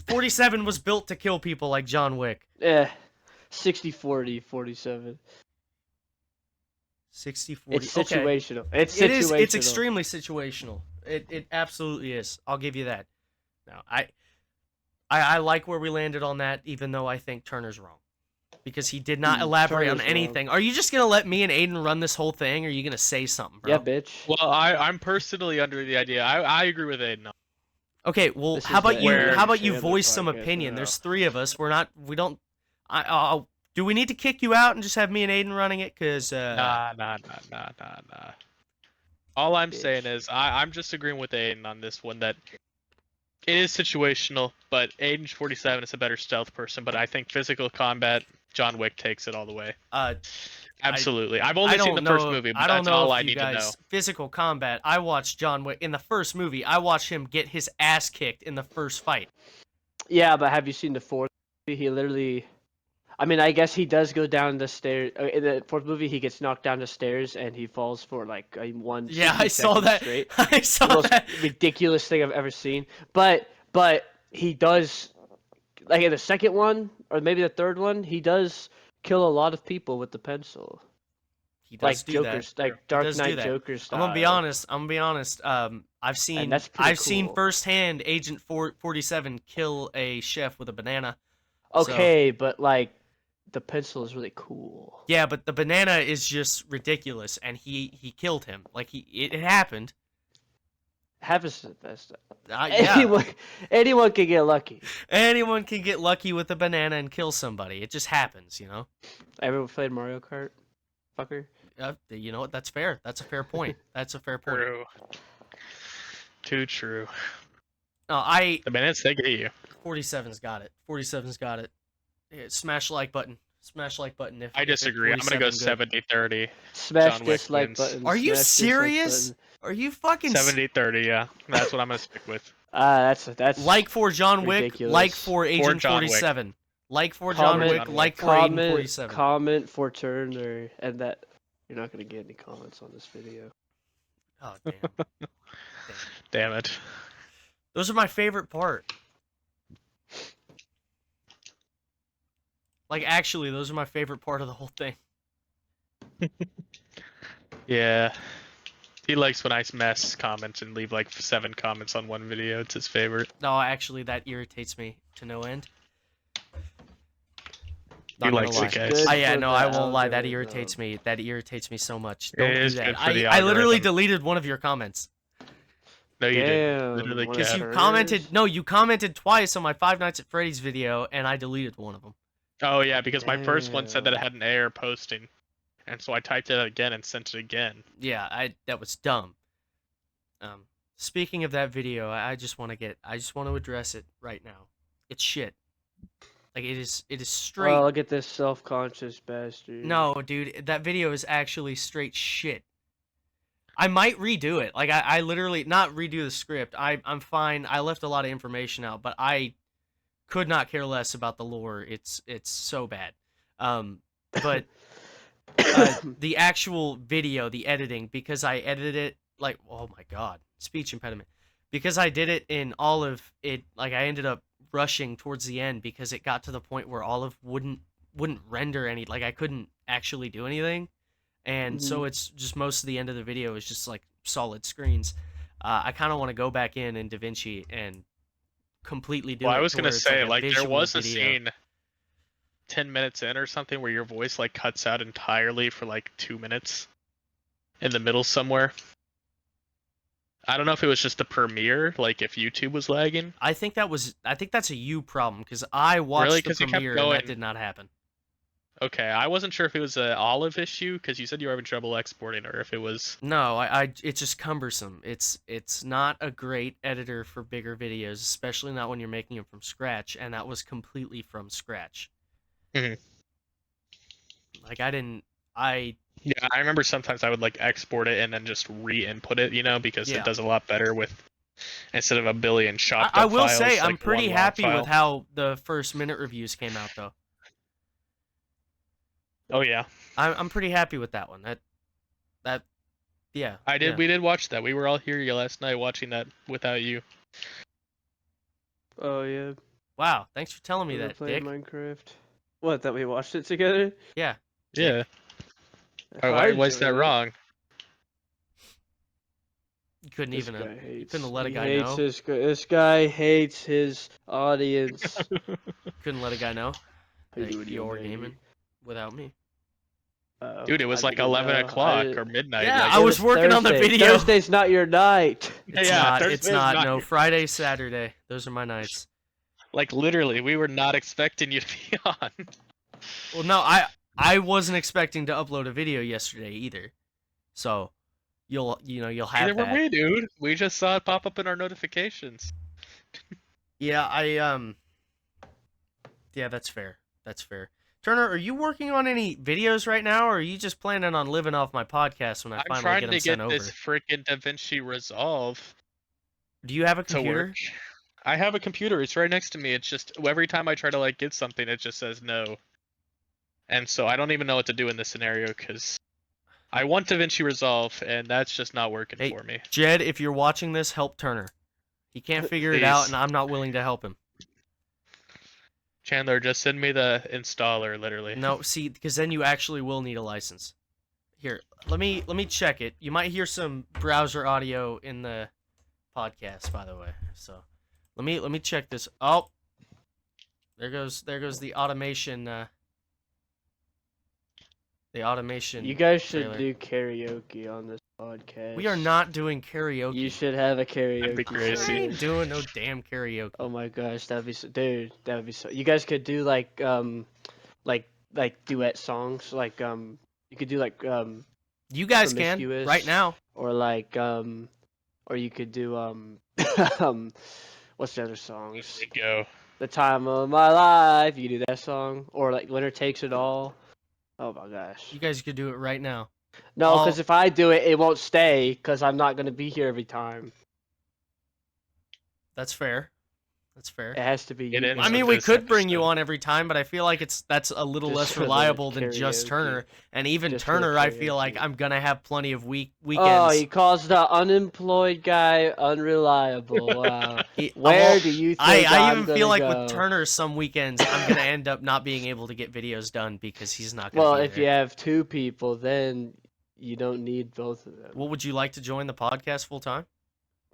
Speaker 1: 47 was built to kill people like John Wick.
Speaker 3: Yeah. 60-40, 47.
Speaker 1: 60-40.
Speaker 3: It's
Speaker 1: Okay.
Speaker 3: situational. It's
Speaker 1: It is.
Speaker 3: situational.
Speaker 1: It's extremely situational. It absolutely is. I'll give you that. No, I like where we landed on that, even though I think Turner's wrong. Because he did not elaborate on
Speaker 3: Turner's
Speaker 1: anything. Are you just gonna let me and Aiden run this whole thing, or are you gonna say something, bro?
Speaker 3: Yeah, bitch.
Speaker 2: Well, I'm personally under the idea. I agree with Aiden.
Speaker 1: Okay, well,
Speaker 3: This
Speaker 1: how
Speaker 3: is
Speaker 1: about
Speaker 3: the
Speaker 1: you?
Speaker 2: Aaron
Speaker 1: How about you
Speaker 3: Chandler
Speaker 1: voice some
Speaker 3: podcast
Speaker 1: opinion?
Speaker 3: now.
Speaker 1: There's three of us. We don't. Do we need to kick you out and just have me and Aiden running it? Cause
Speaker 2: Nah. All I'm
Speaker 3: Bitch.
Speaker 2: saying is I'm just agreeing with Aiden on this one that it is situational, but Aiden 47 is a better stealth person, but I think physical combat, John Wick takes it all the way. Absolutely. I've only seen the first movie, but
Speaker 1: I don't
Speaker 2: that's
Speaker 1: know
Speaker 2: all
Speaker 1: if
Speaker 2: I
Speaker 1: you
Speaker 2: need to know.
Speaker 1: guys physical combat. I watched John Wick in the first movie. I watched him get his ass kicked in the first fight.
Speaker 3: Yeah, but have you seen the fourth movie? He literally... I mean, I guess he does go down the stairs. In the fourth movie, he gets knocked down the stairs and he falls for like a
Speaker 1: Yeah,
Speaker 3: 60
Speaker 1: I saw
Speaker 3: seconds
Speaker 1: that.
Speaker 3: straight.
Speaker 1: I
Speaker 3: The
Speaker 1: saw
Speaker 3: most
Speaker 1: that.
Speaker 3: ridiculous thing I've ever seen. But he does, like in the second one or maybe the third one, he does kill a lot of people with the pencil,
Speaker 1: He does
Speaker 3: like
Speaker 1: do that.
Speaker 3: Joker's, like
Speaker 1: He
Speaker 3: Dark
Speaker 1: does do
Speaker 3: Knight
Speaker 1: that.
Speaker 3: Joker
Speaker 1: I'm gonna be
Speaker 3: style,
Speaker 1: honest. I'm gonna be honest. I've
Speaker 3: and
Speaker 1: seen
Speaker 3: that's pretty
Speaker 1: seen
Speaker 3: cool.
Speaker 1: firsthand Agent 47 kill a chef with a banana.
Speaker 3: Okay, but like the pencil is really cool.
Speaker 1: Yeah, but the banana is just ridiculous, and he killed him. Like it happened.
Speaker 3: Happens to the best.
Speaker 1: Yeah,
Speaker 3: Anyone can get lucky.
Speaker 1: anyone can get lucky with a banana and kill somebody. It just happens, you know.
Speaker 3: Everyone played Mario Kart, fucker.
Speaker 1: You know what? That's fair. That's a fair point. That's a fair point.
Speaker 2: True. Too true.
Speaker 1: No,
Speaker 2: The minutes they get you.
Speaker 1: 47's got it. 47's got it. Yeah, smash like button. Smash like button. If
Speaker 2: I disagree. I'm gonna go 70-30.
Speaker 3: Smash
Speaker 2: John Wick
Speaker 3: dislike
Speaker 2: wins.
Speaker 3: button.
Speaker 1: Are you
Speaker 3: smash dislike
Speaker 1: serious?
Speaker 3: button.
Speaker 1: Are you fucking
Speaker 2: 70-30, yeah. That's what I'm gonna stick with.
Speaker 3: That's
Speaker 1: like for John Wick,
Speaker 3: ridiculous.
Speaker 1: like for Agent
Speaker 2: John Wick.
Speaker 1: 47. Like for
Speaker 3: Comment-
Speaker 1: John Wick, like for Agent
Speaker 3: comment
Speaker 1: 47.
Speaker 3: comment for Turner, and that you're not gonna get any comments on this video.
Speaker 1: Oh damn.
Speaker 2: Damn it.
Speaker 1: Those are my favorite part. Like actually, those are my favorite part of the whole thing.
Speaker 2: Yeah. He likes when I mess comments and leave like 7 comments on one video. It's his favorite.
Speaker 1: No, actually, that irritates me to no end.
Speaker 2: He likes
Speaker 1: lie.
Speaker 2: it, guys.
Speaker 1: Yeah, no, I won't lie. That
Speaker 3: algorithm.
Speaker 1: irritates me. That irritates me so much.
Speaker 2: It
Speaker 1: Don't do
Speaker 2: is
Speaker 1: that.
Speaker 2: good for the
Speaker 1: I literally
Speaker 2: algorithm.
Speaker 1: deleted one of your comments.
Speaker 2: No, you didn't.
Speaker 3: Damn,
Speaker 2: Literally
Speaker 3: one of
Speaker 1: Because
Speaker 2: can't.
Speaker 1: you
Speaker 3: Turners?
Speaker 1: commented. No, you commented twice on my Five Nights at Freddy's video, and I deleted one of them.
Speaker 2: Oh yeah, because my first one said that it
Speaker 3: Damn.
Speaker 2: had an error posting, and so I typed it again and sent it again.
Speaker 1: Yeah, that was dumb. Speaking of that video, I just want to address it right now. It's shit. Like it is straight.
Speaker 3: Oh, look at this self-conscious bastard.
Speaker 1: No, dude, that video is actually straight shit. I might redo it. Like I literally not redo the script. I'm fine. I left a lot of information out, but I could not care less about the lore. It's so bad. But the actual video, the editing, because I edited it like, oh my god, speech impediment. Because I did it in Olive, like I ended up rushing towards the end because it got to the point where Olive wouldn't render any, like I couldn't actually do anything. And so it's just most of the end of the video is just like solid screens. I kind of want to go back in DaVinci and completely do it.
Speaker 2: Well, I was
Speaker 1: to
Speaker 2: gonna
Speaker 1: where it's
Speaker 2: say,
Speaker 1: a
Speaker 2: like there
Speaker 1: visual
Speaker 2: was a
Speaker 1: video.
Speaker 2: scene 10 minutes in or something where your voice like cuts out entirely for like 2 minutes in the middle somewhere. I don't know if it was just the premiere, like if YouTube was lagging.
Speaker 1: I think that's a you problem because I watched
Speaker 2: Really?
Speaker 1: the
Speaker 2: 'Cause it kept
Speaker 1: premiere and that
Speaker 2: going.
Speaker 1: did not happen.
Speaker 2: Okay, I wasn't sure if it was an Olive issue because you said you were having trouble exporting, or if it was.
Speaker 1: No, it's just cumbersome. It's not a great editor for bigger videos, especially not when you're making them from scratch, and that was completely from scratch.
Speaker 2: Mhm.
Speaker 1: Like
Speaker 2: Yeah, I remember sometimes I would like export it and then just re-input it, you know, because
Speaker 1: Yeah.
Speaker 2: it does a lot better with instead of a billion chopped
Speaker 1: I
Speaker 2: up
Speaker 1: will
Speaker 2: files,
Speaker 1: say
Speaker 2: like
Speaker 1: I'm pretty
Speaker 2: one long
Speaker 1: happy
Speaker 2: file.
Speaker 1: with how the first minute reviews came out though.
Speaker 2: Oh yeah,
Speaker 1: I'm pretty happy with that one. Yeah.
Speaker 2: I did.
Speaker 1: Yeah.
Speaker 2: We did watch that. We were all here last night watching that without you.
Speaker 3: Oh yeah.
Speaker 1: Wow, thanks for telling me
Speaker 3: We were
Speaker 1: that,
Speaker 3: playing
Speaker 1: Dick.
Speaker 3: Minecraft. What? That we watched it together?
Speaker 1: Yeah.
Speaker 2: Yeah.
Speaker 3: I
Speaker 2: Why is that
Speaker 3: enjoyed it.
Speaker 2: wrong?
Speaker 1: You couldn't
Speaker 3: This
Speaker 1: even
Speaker 3: guy hates.
Speaker 1: couldn't let a
Speaker 3: he
Speaker 1: guy
Speaker 3: hates
Speaker 1: know.
Speaker 3: This guy hates his audience.
Speaker 1: couldn't let a guy know
Speaker 3: How you
Speaker 1: that
Speaker 3: doing,
Speaker 1: you're
Speaker 3: young lady?
Speaker 1: gaming without me.
Speaker 2: Dude, it was
Speaker 3: I
Speaker 2: like
Speaker 3: didn't
Speaker 2: 11
Speaker 3: know.
Speaker 2: o'clock
Speaker 3: I
Speaker 2: or midnight.
Speaker 1: Yeah,
Speaker 2: like,
Speaker 1: I was working on the
Speaker 3: Thursday.
Speaker 1: video.
Speaker 3: Thursday's not your night.
Speaker 1: It's
Speaker 2: Yeah,
Speaker 1: not.
Speaker 2: Thursday's
Speaker 1: It's not.
Speaker 2: not
Speaker 1: No,
Speaker 2: your-
Speaker 1: Friday, Saturday. Those are my nights.
Speaker 2: like literally, we were not expecting you to be on.
Speaker 1: Well, no, I wasn't expecting to upload a video yesterday either. So, you'll have
Speaker 2: Neither were
Speaker 1: that.
Speaker 2: we, dude. We just saw it pop up in our notifications.
Speaker 1: Yeah, yeah, that's fair. That's fair. Turner, are you working on any videos right now, or are you just planning on living off my podcast when I
Speaker 2: I'm
Speaker 1: finally
Speaker 2: trying
Speaker 1: get
Speaker 2: to
Speaker 1: them sent
Speaker 2: get
Speaker 1: over?
Speaker 2: this freaking DaVinci Resolve
Speaker 1: Do you have a
Speaker 2: to
Speaker 1: computer?
Speaker 2: work. I have a computer. It's right next to me. It's just every time I try to like get something, it just says no. and so I don't even know what to do in this scenario because I want DaVinci Resolve, and that's just not working
Speaker 1: Hey,
Speaker 2: for me.
Speaker 1: Jed, if you're watching this, help Turner. He can't figure it out, and I'm not willing to help him.
Speaker 2: Chandler, just send me the installer, literally.
Speaker 1: No, see, because then you actually will need a license. Here, let me check it. You might hear some browser audio in the podcast, by the way. So, let me check this. Oh, there goes the automation. The automation.
Speaker 3: You guys should
Speaker 1: trailer.
Speaker 3: do karaoke on this podcast.
Speaker 1: We are not doing karaoke.
Speaker 3: You should have a
Speaker 2: That'd
Speaker 3: karaoke.
Speaker 2: be crazy.
Speaker 1: I
Speaker 3: segment.
Speaker 1: ain't doing no damn karaoke.
Speaker 3: Oh my gosh, that'd be so, dude. That would be so. You guys could do like duet songs, like you could do like
Speaker 1: You guys can
Speaker 3: Promiscuous.
Speaker 1: right now.
Speaker 3: or like or you could do what's the other songs?
Speaker 2: There we go.
Speaker 3: The Time of My Life. You could do that song, or like Winner Takes It All. Oh my gosh.
Speaker 1: You guys could do it right now.
Speaker 3: No,
Speaker 1: I'll-
Speaker 3: because if I do it, it won't stay because I'm not gonna be here every time.
Speaker 1: That's fair. That's fair.
Speaker 3: It has to be.
Speaker 2: It
Speaker 3: you
Speaker 2: ends
Speaker 1: I
Speaker 3: guys.
Speaker 1: mean,
Speaker 2: with
Speaker 1: we
Speaker 2: this
Speaker 1: could bring you
Speaker 2: episode.
Speaker 1: on every time, but I feel like that's a little
Speaker 3: Just
Speaker 1: less
Speaker 3: for the
Speaker 1: reliable than just
Speaker 3: karaoke.
Speaker 1: Turner. And even
Speaker 3: Just for the
Speaker 1: Turner, I feel like
Speaker 3: karaoke.
Speaker 1: I'm gonna have plenty of
Speaker 3: Oh,
Speaker 1: weekends.
Speaker 3: he calls the unemployed guy unreliable. Wow.
Speaker 1: He-
Speaker 3: Where
Speaker 1: well,
Speaker 3: do you
Speaker 1: I
Speaker 3: think I'm
Speaker 1: even feel
Speaker 3: gonna
Speaker 1: like
Speaker 3: go?
Speaker 1: with Turner, some weekends I'm gonna end up not being able to get videos done because he's not gonna.
Speaker 3: Well,
Speaker 1: be
Speaker 3: if
Speaker 1: there.
Speaker 3: you have two people, then you don't need both of them.
Speaker 1: Well, would you like to join the podcast full time?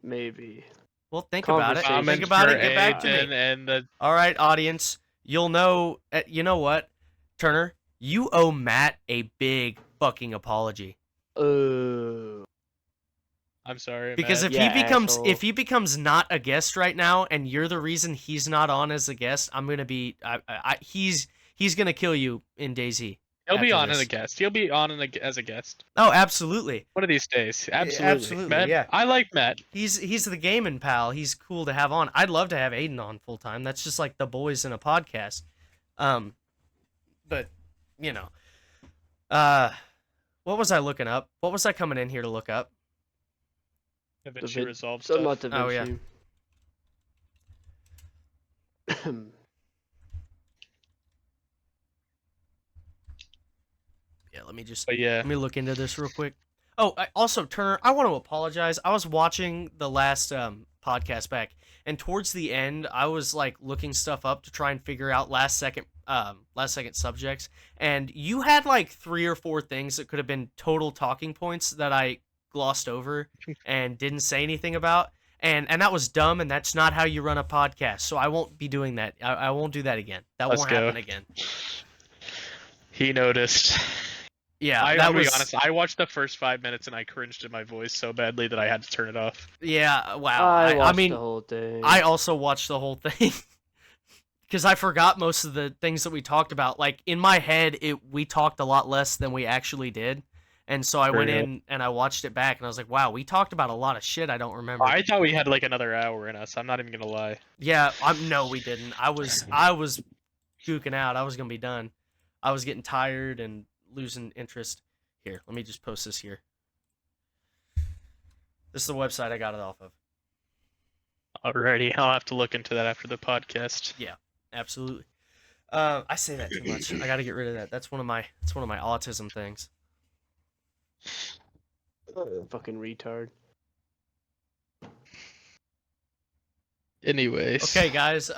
Speaker 3: Maybe.
Speaker 1: Well, think about it.
Speaker 3: Conversation.
Speaker 1: Think about it. Get back to
Speaker 2: Aiden
Speaker 1: me.
Speaker 2: and the
Speaker 1: All right, audience. You'll know. You know what, Turner? You owe Matt a big fucking apology.
Speaker 3: Oh.
Speaker 2: I'm sorry,
Speaker 1: Because
Speaker 2: Matt.
Speaker 1: if
Speaker 3: Yeah,
Speaker 1: he becomes
Speaker 3: asshole.
Speaker 1: if he becomes not a guest right now, and you're the reason he's not on as a guest, I'm gonna be. He's gonna kill you in DayZ.
Speaker 2: He'll be
Speaker 1: after
Speaker 2: on as
Speaker 1: this.
Speaker 2: a guest. He'll be on as a guest.
Speaker 1: Oh, absolutely.
Speaker 2: One of these days. Absolutely.
Speaker 1: absolutely,
Speaker 2: Matt,
Speaker 1: yeah.
Speaker 2: I like Matt.
Speaker 1: He's the gaming pal. He's cool to have on. I'd love to have Aiden on full time. That's just like the boys in a podcast. But you know, what was I looking up? What was I coming in here to look up?
Speaker 2: DaVinci Resolve
Speaker 3: Something
Speaker 2: stuff.
Speaker 3: about Da
Speaker 1: Oh, yeah.
Speaker 3: Vinci.
Speaker 1: Yeah, let me just
Speaker 2: But yeah.
Speaker 1: let me look into this real quick. Oh, also Turner, I want to apologize. I was watching the last podcast back, and towards the end, I was like looking stuff up to try and figure out last second subjects, and you had like 3 or 4 things that could have been total talking points that I glossed over and didn't say anything about, and that was dumb, and that's not how you run a podcast. So I won't be doing that. I won't do that again. That
Speaker 2: Let's
Speaker 1: won't
Speaker 2: go.
Speaker 1: happen again.
Speaker 2: He noticed.
Speaker 1: Yeah,
Speaker 2: I'm
Speaker 1: that
Speaker 2: gonna
Speaker 1: was
Speaker 2: be honest. I watched the first 5 minutes and I cringed in my voice so badly that I had to turn it off.
Speaker 1: yeah. Wow.
Speaker 3: I
Speaker 1: I
Speaker 3: watched
Speaker 1: mean,
Speaker 3: the whole thing.
Speaker 1: I also watched the whole thing because I forgot most of the things that we talked about. Like in my head, we talked a lot less than we actually did, and so I went
Speaker 2: Sure.
Speaker 1: in and I watched it back, and I was like, "Wow, we talked about a lot of shit I don't remember."
Speaker 2: I thought we had like another hour in us. I'm not even gonna lie.
Speaker 1: Yeah, no, we didn't. I was gooking out. I was gonna be done. I was getting tired and losing interest. Here, let me just post this here. This is the website I got it off of.
Speaker 2: Alrighty, I'll have to look into that after the podcast.
Speaker 1: Absolutely. I say that too much. I got to get rid of that. That's one of my autism things.
Speaker 3: Fucking retard.
Speaker 2: Anyways.
Speaker 1: Okay, guys.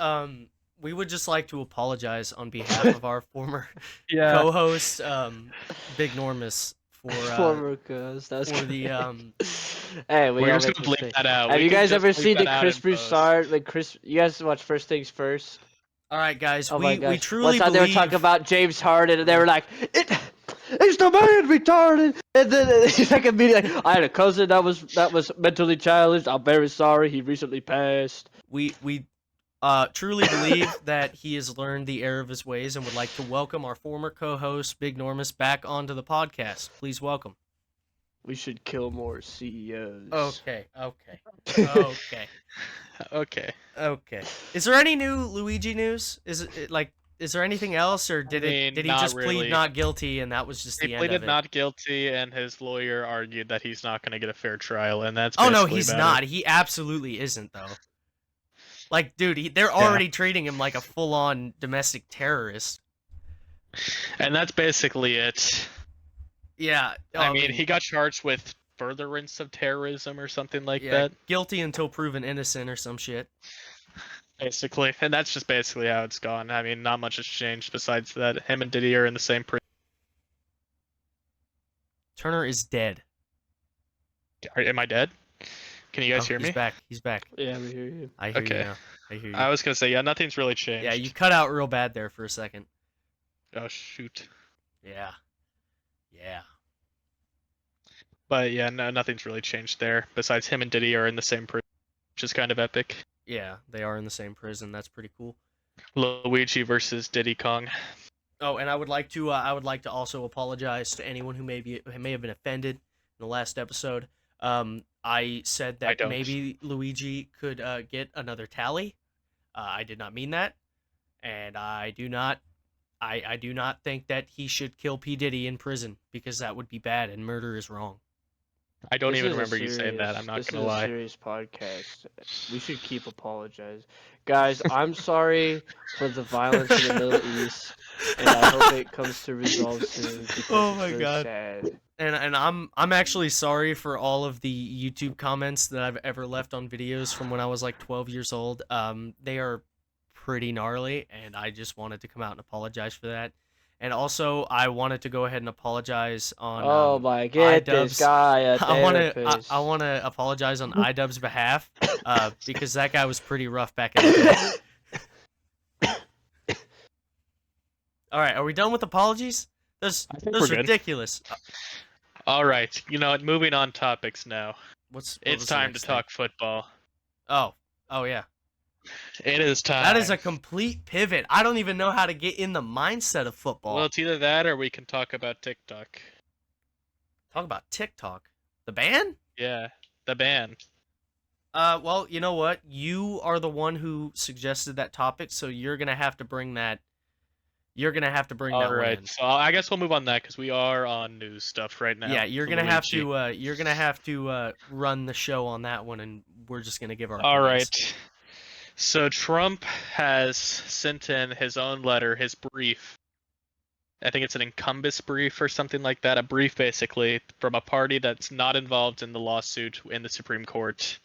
Speaker 1: We would just like to apologize on behalf of our former
Speaker 2: Yeah.
Speaker 1: co-host, Big Normus, for
Speaker 3: Former cuz. That's
Speaker 1: for the
Speaker 3: Hey, we
Speaker 2: We're
Speaker 3: all
Speaker 2: just
Speaker 3: make
Speaker 2: gonna bleep
Speaker 3: mistakes.
Speaker 2: that out.
Speaker 3: Have
Speaker 2: We
Speaker 3: you
Speaker 2: can
Speaker 3: guys
Speaker 2: just
Speaker 3: ever
Speaker 2: bleep
Speaker 3: seen the
Speaker 2: that out
Speaker 3: Chris
Speaker 2: in post.
Speaker 3: Broussard? Like Chris, you guys watch First Things First?
Speaker 1: All right, guys.
Speaker 3: Oh my
Speaker 1: we
Speaker 3: gosh.
Speaker 1: truly
Speaker 3: One time they were
Speaker 1: believe.
Speaker 3: talking about James Harden, and they were like, "It's the man retarded." And then he's like immediately, like, "I had a cousin that was mentally challenged. I'm very sorry. He recently passed."
Speaker 1: We truly believe that he has learned the error of his ways and would like to welcome our former co-host, Big Normus, back onto the podcast. Please welcome.
Speaker 3: We should kill more CEOs.
Speaker 1: Okay.
Speaker 2: Okay.
Speaker 1: Is there any new Luigi news? Is there anything else, or did
Speaker 2: mean,
Speaker 1: he
Speaker 2: not
Speaker 1: just
Speaker 2: really.
Speaker 1: plead not guilty and that was just
Speaker 2: He
Speaker 1: the end of
Speaker 2: pleaded
Speaker 1: it?
Speaker 2: not guilty, and his lawyer argued that he's not going to get a fair trial, and that's
Speaker 1: Oh no,
Speaker 2: basically
Speaker 1: he's
Speaker 2: about
Speaker 1: not.
Speaker 2: it.
Speaker 1: He absolutely isn't, though. Like, dude, they're already treating him like a full-on domestic terrorist.
Speaker 2: And that's basically it.
Speaker 1: Yeah.
Speaker 2: I mean, he got charged with furtherance of terrorism or something like
Speaker 1: yeah,
Speaker 2: that.
Speaker 1: guilty until proven innocent or some shit.
Speaker 2: Basically, and that's just basically how it's gone. I mean, not much has changed besides that. Him and Diddy are in the same prison.
Speaker 1: Turner is dead.
Speaker 2: Am I dead? Can you guys hear
Speaker 1: He's
Speaker 2: me?
Speaker 1: back. He's back.
Speaker 3: Yeah, we hear you.
Speaker 1: I hear you
Speaker 2: Okay.
Speaker 1: now. I hear you.
Speaker 2: I was gonna say, yeah, nothing's really changed.
Speaker 1: Yeah, you cut out real bad there for a second.
Speaker 2: Oh shoot.
Speaker 1: Yeah. Yeah.
Speaker 2: But yeah, no, nothing's really changed there. Besides, him and Diddy are in the same prison, which is kind of epic.
Speaker 1: Yeah, they are in the same prison. That's pretty cool.
Speaker 2: Luigi versus Diddy Kong.
Speaker 1: Oh, and I would like to also apologize to anyone who may have been offended in the last episode. I said that maybe Luigi could get another tally. I did not mean that, and I do not think that he should kill P. Diddy in prison because that would be bad and murder is wrong.
Speaker 2: I don't even remember you saying that. I'm not gonna lie.
Speaker 3: This is a serious podcast. We should keep apologizing. Guys, I'm sorry for the violence in the Middle East, and I hope it comes to resolve soon.
Speaker 1: Oh my
Speaker 3: it's
Speaker 1: God.
Speaker 3: sad.
Speaker 1: And I'm actually sorry for all of the YouTube comments that I've ever left on videos from when I was like 12 years old. They are pretty gnarly, and I just wanted to come out and apologize for that. And also, I wanted to go ahead and apologize on.
Speaker 3: Oh my, get this guy a therapist.
Speaker 1: I want to apologize on iDubbbz's behalf, because that guy was pretty rough back in the day. All right, are we done with apologies? That's ridiculous.
Speaker 2: All right, you know what? Moving on topics now. It's time to talk football.
Speaker 1: Oh yeah.
Speaker 2: It is time.
Speaker 1: That is a complete pivot. I don't even know how to get in the mindset of football.
Speaker 2: Well, it's either that or we can talk about TikTok.
Speaker 1: Talk about TikTok. The ban?
Speaker 2: Yeah, the ban.
Speaker 1: Well, you know what? You are the one who suggested that topic, so you're gonna have to bring that. You're gonna have to bring that. All right.
Speaker 2: So I guess we'll move on that because we are on news stuff right now.
Speaker 1: Yeah, you're gonna have to. You're gonna have to run the show on that one, and we're just gonna give our.
Speaker 2: All right. So Trump has sent in his own letter, his brief. I think it's an incumbus brief or something like that. A brief, basically, from a party that's not involved in the lawsuit in the Supreme Court,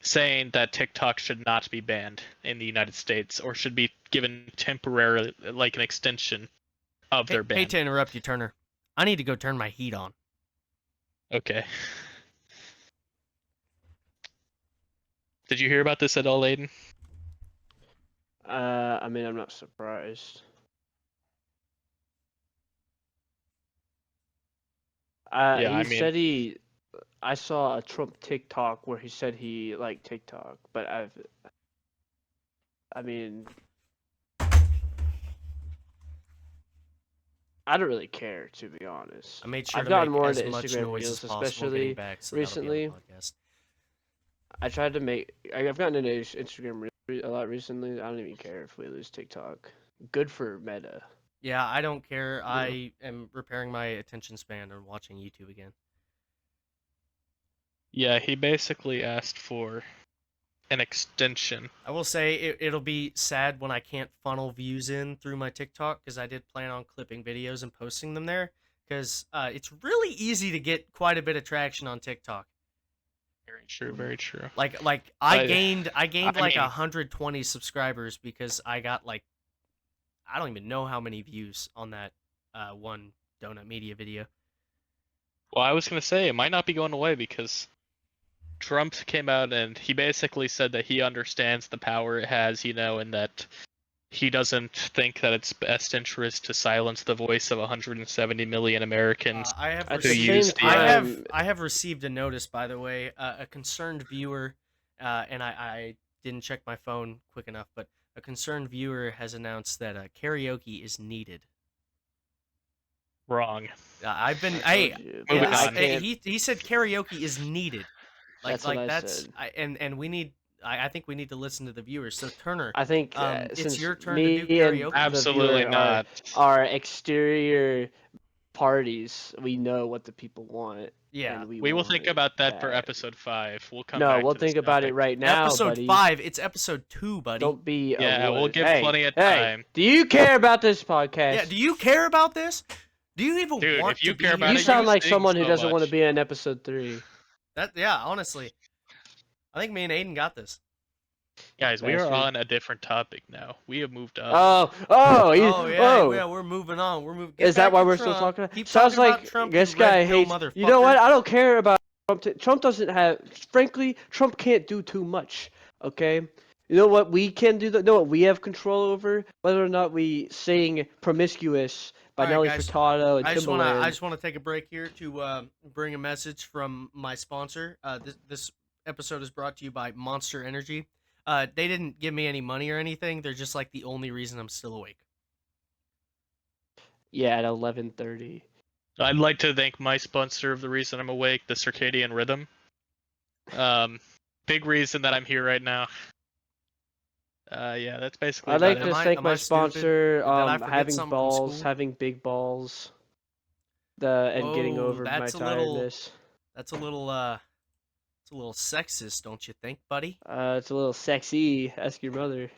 Speaker 2: saying that TikTok should not be banned in the United States or should be given temporarily, like an extension of their ban.
Speaker 1: Hate to interrupt you, Turner. I need to go turn my heat on.
Speaker 2: Okay. Did you hear about this at all, Aiden?
Speaker 3: I mean, I'm not surprised. Said I saw a Trump TikTok where he said he liked TikTok, but I mean, I don't really care, to be honest.
Speaker 1: I made sure
Speaker 3: I've
Speaker 1: to
Speaker 3: gotten
Speaker 1: make
Speaker 3: more
Speaker 1: as
Speaker 3: into
Speaker 1: much
Speaker 3: Instagram
Speaker 1: noise
Speaker 3: Reels,
Speaker 1: as possible
Speaker 3: especially
Speaker 1: back, so
Speaker 3: recently. I tried to make. I've gotten into Instagram Reels a lot recently. I don't even care if we lose TikTok. Good for Meta.
Speaker 1: Yeah, I don't care. Yeah. I am repairing my attention span and watching YouTube again.
Speaker 2: Yeah, he basically asked for an extension.
Speaker 1: I will say it'll be sad when I can't funnel views in through my TikTok, because I did plan on clipping videos and posting them there, because it's really easy to get quite a bit of traction on TikTok.
Speaker 2: Very true, very true.
Speaker 1: Like I gained 120 subscribers because I got like, I don't even know how many views on that one Donut Media video.
Speaker 2: Well, I was gonna say it might not be going away because Trump came out and he basically said that he understands the power it has, and that he doesn't think that it's best interest to silence the voice of 170 million Americans
Speaker 1: I have received a notice, by the way, a concerned viewer, and I didn't check my phone quick enough, but a concerned viewer has announced that karaoke is needed.
Speaker 2: Wrong.
Speaker 1: I've been. He said karaoke is needed. And we need. I think we need to listen to the viewers. So Turner,
Speaker 3: I think
Speaker 1: it's your turn to do karaoke.
Speaker 2: Absolutely not.
Speaker 3: Our exterior parties, we know what the people want.
Speaker 1: Yeah.
Speaker 3: And
Speaker 2: We will
Speaker 3: want
Speaker 2: think
Speaker 3: it
Speaker 2: about that for
Speaker 3: bad.
Speaker 2: episode 5. We'll come
Speaker 3: No,
Speaker 2: back
Speaker 3: we'll
Speaker 2: to this
Speaker 3: think about it
Speaker 2: topic.
Speaker 3: right now,
Speaker 1: Episode
Speaker 3: buddy.
Speaker 1: 5. It's episode 2, buddy.
Speaker 3: Don't be.
Speaker 2: Yeah, we'll give plenty of
Speaker 3: Hey,
Speaker 2: time.
Speaker 3: do you care about this podcast?
Speaker 1: Yeah. Do you care about this? Do you even
Speaker 2: Dude,
Speaker 1: want
Speaker 2: if you
Speaker 1: to be
Speaker 2: care
Speaker 1: here?
Speaker 2: about
Speaker 3: You
Speaker 2: it,
Speaker 3: sound
Speaker 2: you
Speaker 3: like
Speaker 2: sing
Speaker 3: someone who
Speaker 2: so
Speaker 3: doesn't want to
Speaker 2: much.
Speaker 3: be in episode 3.
Speaker 1: Yeah, honestly, I think me and Aiden got this.
Speaker 2: Guys, we are
Speaker 3: Bastard.
Speaker 2: on a different topic now. We have moved up.
Speaker 3: Oh,
Speaker 1: Yeah, we're moving on. We're moving.
Speaker 3: Is that why we're still talking?
Speaker 1: Keep
Speaker 3: Sounds
Speaker 1: talking
Speaker 3: like
Speaker 1: about Trump,
Speaker 3: this
Speaker 1: you
Speaker 3: guy
Speaker 1: red pill
Speaker 3: hates.
Speaker 1: motherfucker.
Speaker 3: You know what? I don't care about Trump. Trump doesn't have. Frankly, Trump can't do too much. Okay. You know what we can do? Know what we have control over? Whether or not we sing "Promiscuous" by
Speaker 1: All right,
Speaker 3: Nelly
Speaker 1: guys.
Speaker 3: Furtado and
Speaker 1: I
Speaker 3: Timbaland.
Speaker 1: just want to take a break here to bring a message from my sponsor. This episode is brought to you by Monster Energy. They didn't give me any money or anything. They're just like the only reason I'm still awake.
Speaker 3: Yeah, at 11:30.
Speaker 2: I'd like to thank my sponsor of the reason I'm awake, the Circadian Rhythm. Big reason that I'm here right now. Yeah, that's basically
Speaker 3: I'd like
Speaker 2: about
Speaker 3: to
Speaker 2: it.
Speaker 3: thank
Speaker 1: am
Speaker 3: my
Speaker 1: I stupid?
Speaker 3: sponsor.
Speaker 1: Did I forget
Speaker 3: Having
Speaker 1: something from
Speaker 3: balls,
Speaker 1: school?
Speaker 3: having big balls. And getting
Speaker 1: Whoa,
Speaker 3: over my
Speaker 1: that's a little-
Speaker 3: tiredness.
Speaker 1: It's a little sexist, don't you think, buddy?
Speaker 3: It's a little sexy. Ask your mother.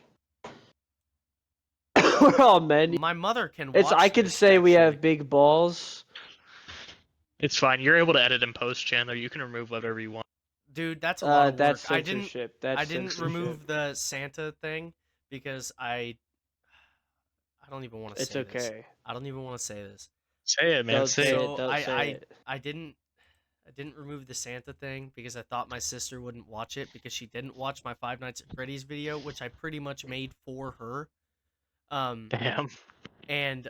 Speaker 3: We're all men.
Speaker 1: My mother can watch
Speaker 3: I can
Speaker 1: this,
Speaker 3: say we have
Speaker 1: actually.
Speaker 3: big balls.
Speaker 2: It's fine. You're able to edit and post, Chandler. You can remove whatever you want.
Speaker 1: Dude, that's a lot of work.
Speaker 3: That's
Speaker 1: I didn't
Speaker 3: censorship. That's
Speaker 1: I didn't
Speaker 3: censorship.
Speaker 1: remove the Santa thing because I don't even want to
Speaker 3: It's
Speaker 1: say this.
Speaker 3: okay.
Speaker 1: I don't even want to say this.
Speaker 2: Say it, man.
Speaker 3: Don't
Speaker 2: Say
Speaker 3: say
Speaker 2: it.
Speaker 3: it.
Speaker 1: So
Speaker 3: Don't say it.
Speaker 1: I didn't remove the Santa thing because I thought my sister wouldn't watch it because she didn't watch my Five Nights at Freddy's video, which I pretty much made for her.
Speaker 2: Damn.
Speaker 1: And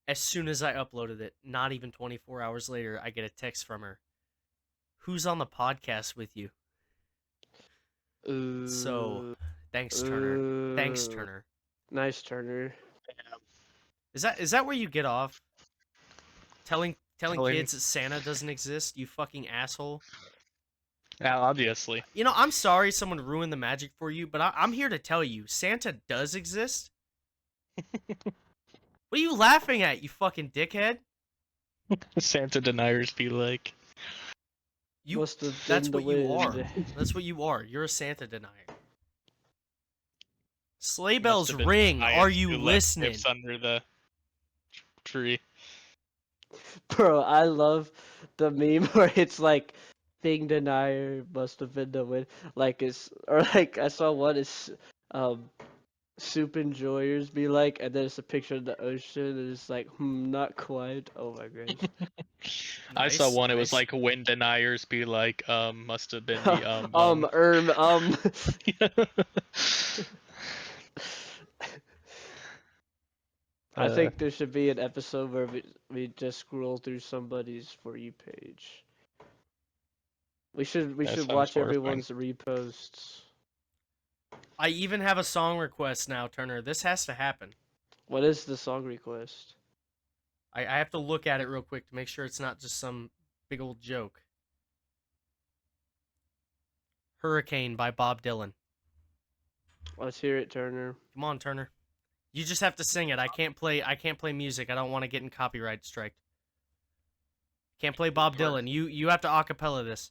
Speaker 1: as soon as I uploaded it, not even 24 hours later, I get a text from her. Who's on the podcast with you? So, thanks, Turner. Thanks,
Speaker 3: Ooh.
Speaker 1: Turner.
Speaker 3: Nice, Turner.
Speaker 2: Damn.
Speaker 1: Is that where you get off? Telling
Speaker 2: Telling-
Speaker 1: kids that Santa doesn't exist, you fucking asshole.
Speaker 2: Yeah, obviously.
Speaker 1: You know, I'm sorry someone ruined the magic for you, but I'm here to tell you, Santa does exist. What are you laughing at, you fucking dickhead?
Speaker 2: Santa deniers be like.
Speaker 1: You
Speaker 3: Must have
Speaker 1: that's
Speaker 3: been the
Speaker 1: what you
Speaker 3: wind.
Speaker 1: are. That's what you are. You're a Santa denier. Sleigh
Speaker 2: must
Speaker 1: bells
Speaker 2: have been
Speaker 1: ring.
Speaker 2: giants
Speaker 1: Are you
Speaker 2: who left
Speaker 1: listening?
Speaker 2: gifts under the tree.
Speaker 3: Bro, I love the meme where it's like, thing denier must have been the wind. Like I saw one is soup enjoyers be like, and then it's a picture of the ocean and it's like, not quite. Oh my gosh.
Speaker 2: I saw
Speaker 1: Nice,
Speaker 2: one. It was
Speaker 1: nice.
Speaker 2: like wind deniers be like, must have been the
Speaker 3: I think there should be an episode where we just scroll through somebody's For You page. We should
Speaker 2: That sounds
Speaker 3: watch
Speaker 2: horrifying.
Speaker 3: everyone's reposts.
Speaker 1: I even have a song request now, Turner. This has to happen.
Speaker 3: What is the song request?
Speaker 1: I have to look at it real quick to make sure it's not just some big old joke. Hurricane by Bob Dylan.
Speaker 3: Let's hear it, Turner.
Speaker 1: Come on, Turner. You just have to sing it. I can't play music. I don't want to get in copyright strike. Can't play Bob Dylan. You have to acapella this.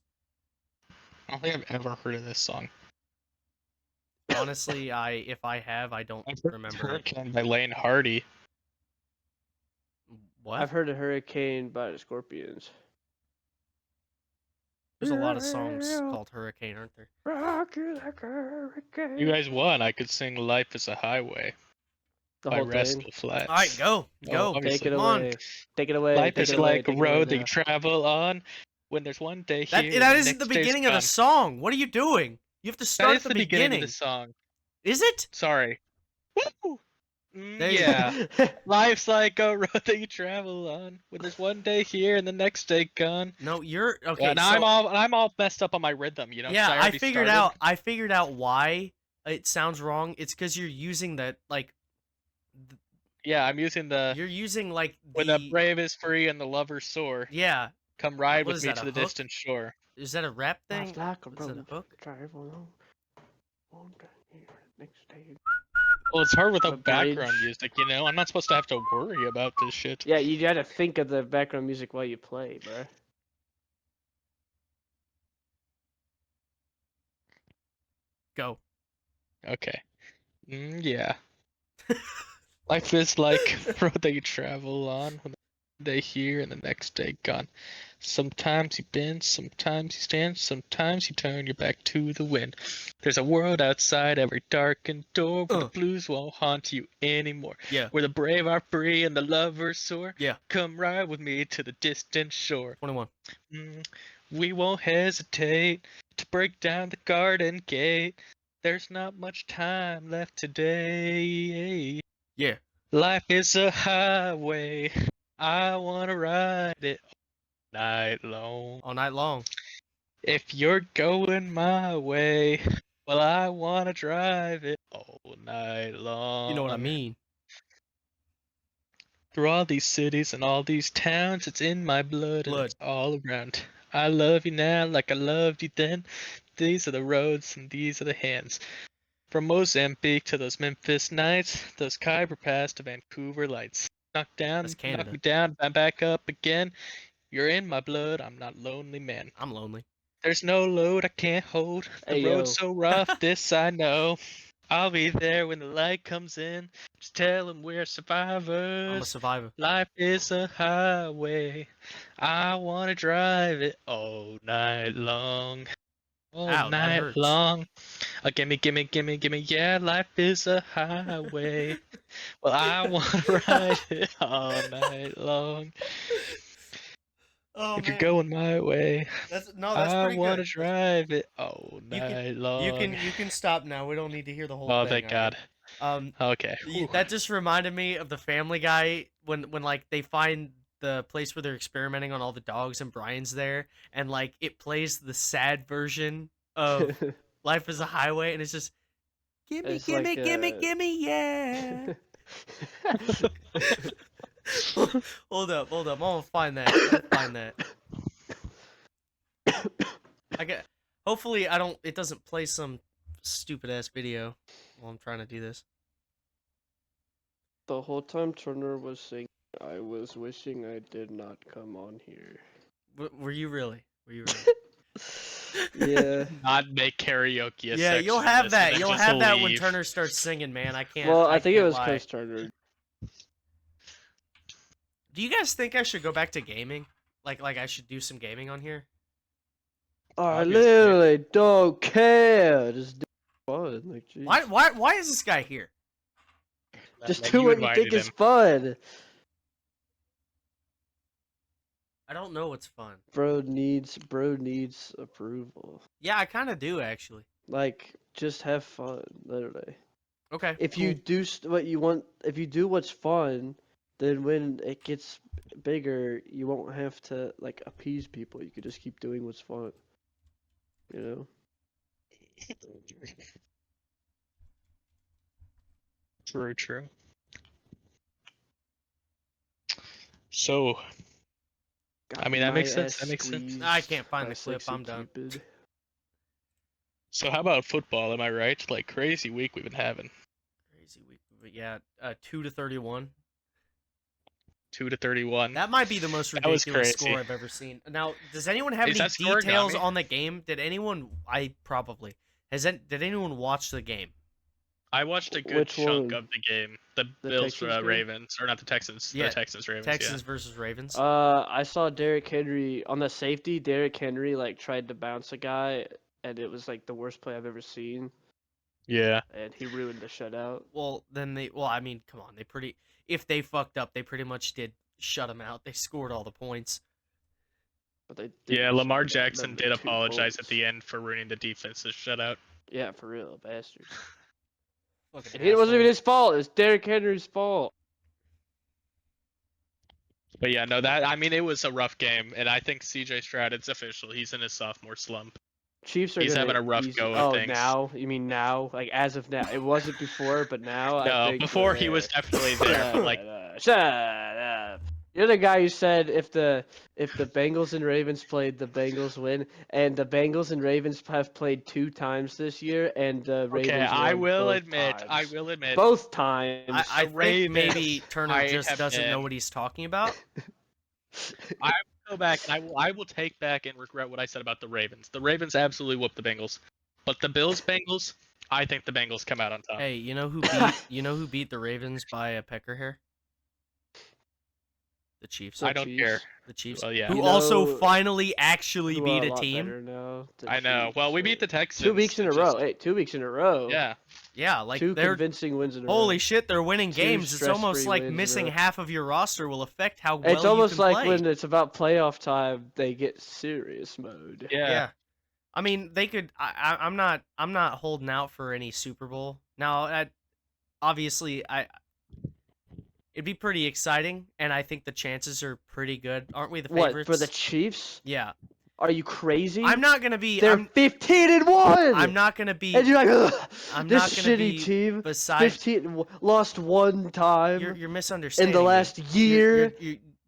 Speaker 2: I don't think I've ever heard of this song.
Speaker 1: Honestly, if I have, I don't
Speaker 2: I've heard
Speaker 1: remember it.
Speaker 2: Hurricane by Lane Hardy.
Speaker 1: What?
Speaker 3: I've heard a Hurricane by the Scorpions.
Speaker 1: There's a lot of songs called Hurricane, aren't there?
Speaker 3: Rock you like a hurricane.
Speaker 2: You guys won. I could sing "Life Is a Highway"
Speaker 3: The
Speaker 2: by
Speaker 3: whole thing.
Speaker 2: Rascal Flatts.
Speaker 1: All right, go.
Speaker 2: Oh,
Speaker 1: Go.
Speaker 3: Take it
Speaker 1: Come on.
Speaker 3: away. Take it away.
Speaker 2: Life
Speaker 3: take
Speaker 2: is
Speaker 3: it away,
Speaker 2: like a
Speaker 3: take it away
Speaker 2: road that
Speaker 3: now.
Speaker 2: you travel on. When there's one day
Speaker 1: That
Speaker 2: here,
Speaker 1: that
Speaker 2: and
Speaker 1: isn't the
Speaker 2: next day's
Speaker 1: beginning of the
Speaker 2: gone.
Speaker 1: song. What are you doing? You have to start
Speaker 2: That
Speaker 1: at
Speaker 2: is
Speaker 1: the
Speaker 2: the beginning
Speaker 1: beginning.
Speaker 2: of the song.
Speaker 1: Is it?
Speaker 2: Sorry. Woo!
Speaker 1: There you
Speaker 2: Yeah. Life's like a road that you travel on. When there's one day here and the next day gone.
Speaker 1: No, you're okay.
Speaker 2: Yeah, now
Speaker 1: so,
Speaker 2: I'm all messed up on my rhythm, you know. 'cause
Speaker 1: yeah,
Speaker 2: already
Speaker 1: figured
Speaker 2: started.
Speaker 1: out. I figured out why it sounds wrong. It's because you're using the like.
Speaker 2: Yeah, I'm using the
Speaker 1: You're using like
Speaker 2: when the brave is free and the lover soar.
Speaker 1: Yeah.
Speaker 2: Come ride
Speaker 1: What
Speaker 2: with
Speaker 1: is
Speaker 2: me
Speaker 1: that,
Speaker 2: to
Speaker 1: a
Speaker 2: the
Speaker 1: hook?
Speaker 2: distant shore.
Speaker 1: Is that a rap thing?
Speaker 3: Life's like a
Speaker 1: Is that a
Speaker 3: road
Speaker 1: hook?
Speaker 3: travel on. One day here, next day.
Speaker 2: Well, it's hard
Speaker 3: a
Speaker 2: without background
Speaker 3: bridge.
Speaker 2: music, you know? I'm not supposed to have to worry about this shit.
Speaker 3: Yeah, you gotta think of the background music while you play, bro.
Speaker 1: Go.
Speaker 2: Okay. Yeah. Life is like a road that you travel on, one day here and the next day gone. Sometimes you bend, sometimes you stand, sometimes you turn your back to the wind. There's a world outside every darkened door where the blues won't haunt you anymore.
Speaker 1: Yeah.
Speaker 2: Where the brave are free and the lovers soar.
Speaker 1: Yeah.
Speaker 2: Come ride with me to the distant shore.
Speaker 1: 21.
Speaker 2: We won't hesitate to break down the garden gate. There's not much time left today.
Speaker 1: Yeah.
Speaker 2: Life is a highway. I wanna ride it all night long.
Speaker 1: All night long.
Speaker 2: If you're going my way, well, I wanna drive it all night long.
Speaker 1: You know what I mean.
Speaker 2: Through all these cities and all these towns, it's in my blood and it's all around. I love you now like I loved you then. These are the roads and these are the hands. From Mozambique to those Memphis nights, those Khyber Pass to Vancouver lights. Knock me down, I'm back up again. You're in my blood, I'm not lonely, man.
Speaker 1: I'm lonely.
Speaker 2: There's no load I can't hold. The road's so rough, this I know. I'll be there when the light comes in. Just tell them we're survivors.
Speaker 1: I'm a survivor.
Speaker 2: Life is a highway. I wanna drive it all night long. All night long. Gimme, yeah, life is a highway. Well, I wanna ride it all night long.
Speaker 1: Oh,
Speaker 2: if you're going my way,
Speaker 1: that's
Speaker 2: I
Speaker 1: pretty
Speaker 2: wanna
Speaker 1: good.
Speaker 2: drive it all night long.
Speaker 1: You can stop now. We don't need to hear the whole thing.
Speaker 2: Oh, thank God. Okay.
Speaker 1: That just reminded me of the Family Guy when like they find the place where they're experimenting on all the dogs and Brian's there, and like it plays the sad version of Life is a Highway, and it's just gimme, yeah. Hold up. I'm gonna find that. Hopefully it doesn't play some stupid ass video while I'm trying to do this.
Speaker 3: The whole time Turner was singing, I was wishing I did not come on here.
Speaker 1: Were you really?
Speaker 3: Yeah.
Speaker 2: Not make karaoke.
Speaker 1: Yeah, you'll have that. You'll have that when Turner starts singing, man. I can't.
Speaker 3: Well, I think it was
Speaker 1: because
Speaker 3: Turner.
Speaker 1: Do you guys think I should go back to gaming? Like I should do some gaming on here?
Speaker 3: I literally don't care. Just do fun. Like, geez.
Speaker 1: Why is this guy here?
Speaker 3: Just do what you think is fun.
Speaker 1: I don't know what's fun.
Speaker 3: Bro needs approval.
Speaker 1: Yeah, I kind of do actually.
Speaker 3: Like, just have fun, literally.
Speaker 1: Okay.
Speaker 3: If you do what you want, if you do what's fun, then when it gets bigger, you won't have to like appease people. You could just keep doing what's fun. You know.
Speaker 2: True. So, I mean, that makes sense.
Speaker 1: I can't find the clip. I'm done.
Speaker 2: So how about football? Am I right? Like crazy week we've been having.
Speaker 1: Crazy week, but yeah, 2-31.
Speaker 2: 2-31.
Speaker 1: That might be the most ridiculous score I've ever seen. Now, does anyone have any details on the game? Did anyone? Did anyone watch the game?
Speaker 2: I watched a good chunk of the game. The Bills Ravens, or not the Texans. Yeah, the Texans Ravens.
Speaker 1: Texans versus Ravens.
Speaker 3: I saw Derrick Henry on the safety. Derrick Henry like tried to bounce a guy, and it was like the worst play I've ever seen.
Speaker 2: Yeah.
Speaker 3: And he ruined the shutout.
Speaker 1: Well, then I mean, come on, if they fucked up, they pretty much did shut him out. They scored all the points.
Speaker 3: But
Speaker 2: Lamar Jackson did apologize at the end for ruining the defense's shutout.
Speaker 3: Yeah, for real, bastard.
Speaker 1: It
Speaker 3: wasn't even his fault. It's Derrick Henry's fault.
Speaker 2: But yeah, no, it was a rough game, and I think CJ Stroud, it's official. He's in his sophomore slump.
Speaker 3: Chiefs are
Speaker 2: having a rough go of things.
Speaker 3: Now? You mean now? Like as of now? It wasn't before, but now.
Speaker 2: No, before he was definitely there. But like,
Speaker 3: shut up. You're the guy who said if the Bengals and Ravens played, the Bengals win, and the Bengals and Ravens have played 2 times this year, and the
Speaker 2: Okay,
Speaker 3: Ravens
Speaker 2: I
Speaker 3: won
Speaker 2: will
Speaker 3: both
Speaker 2: admit,
Speaker 3: times. Both times.
Speaker 1: I think maybe
Speaker 2: Ravens
Speaker 1: Turner
Speaker 2: might
Speaker 1: just
Speaker 2: have
Speaker 1: doesn't know
Speaker 2: been.
Speaker 1: what he's talking about.
Speaker 2: I will go back and I will take back and regret what I said about the Ravens. The Ravens absolutely whooped the Bengals, but the Bengals, I think the Bengals come out on top.
Speaker 1: Hey, you know who beat the Ravens by a pecker hair? The Chiefs.
Speaker 3: The
Speaker 2: I don't care.
Speaker 3: Chiefs.
Speaker 1: The Chiefs.
Speaker 2: Well, yeah.
Speaker 1: Who
Speaker 3: You
Speaker 1: also
Speaker 3: know
Speaker 1: finally actually
Speaker 3: who
Speaker 1: beat
Speaker 3: are
Speaker 1: a
Speaker 3: a lot
Speaker 1: team.
Speaker 3: better now? The
Speaker 2: I know.
Speaker 3: Chiefs.
Speaker 2: Well, we beat the Texans.
Speaker 3: 2 weeks in a
Speaker 2: It's
Speaker 3: row.
Speaker 2: just-
Speaker 3: Hey, 2 weeks in a row.
Speaker 2: Yeah.
Speaker 1: Yeah, like
Speaker 3: 2
Speaker 1: they're
Speaker 3: convincing wins in a row.
Speaker 1: holy shit, they're winning
Speaker 3: 2
Speaker 1: games. It's almost
Speaker 3: stress-free
Speaker 1: like
Speaker 3: wins in a
Speaker 1: missing
Speaker 3: row.
Speaker 1: half of your roster will affect how well
Speaker 3: It's almost
Speaker 1: you can
Speaker 3: like
Speaker 1: play.
Speaker 3: when it's about playoff time, they get serious mode.
Speaker 2: Yeah.
Speaker 1: I mean, they could. I'm not holding out for any Super Bowl now. Obviously, it'd be pretty exciting, and I think the chances are pretty good. Aren't we the favorites?
Speaker 3: What, for the Chiefs?
Speaker 1: Yeah.
Speaker 3: Are you crazy?
Speaker 1: I'm not gonna be.
Speaker 3: They're 15-1.
Speaker 1: I'm not gonna be.
Speaker 3: And you're like, ugh,
Speaker 1: I'm
Speaker 3: this
Speaker 1: not gonna
Speaker 3: shitty
Speaker 1: be
Speaker 3: team.
Speaker 1: beside.
Speaker 3: 15 lost 1 time
Speaker 1: You're misunderstanding
Speaker 3: in the
Speaker 1: me.
Speaker 3: last year.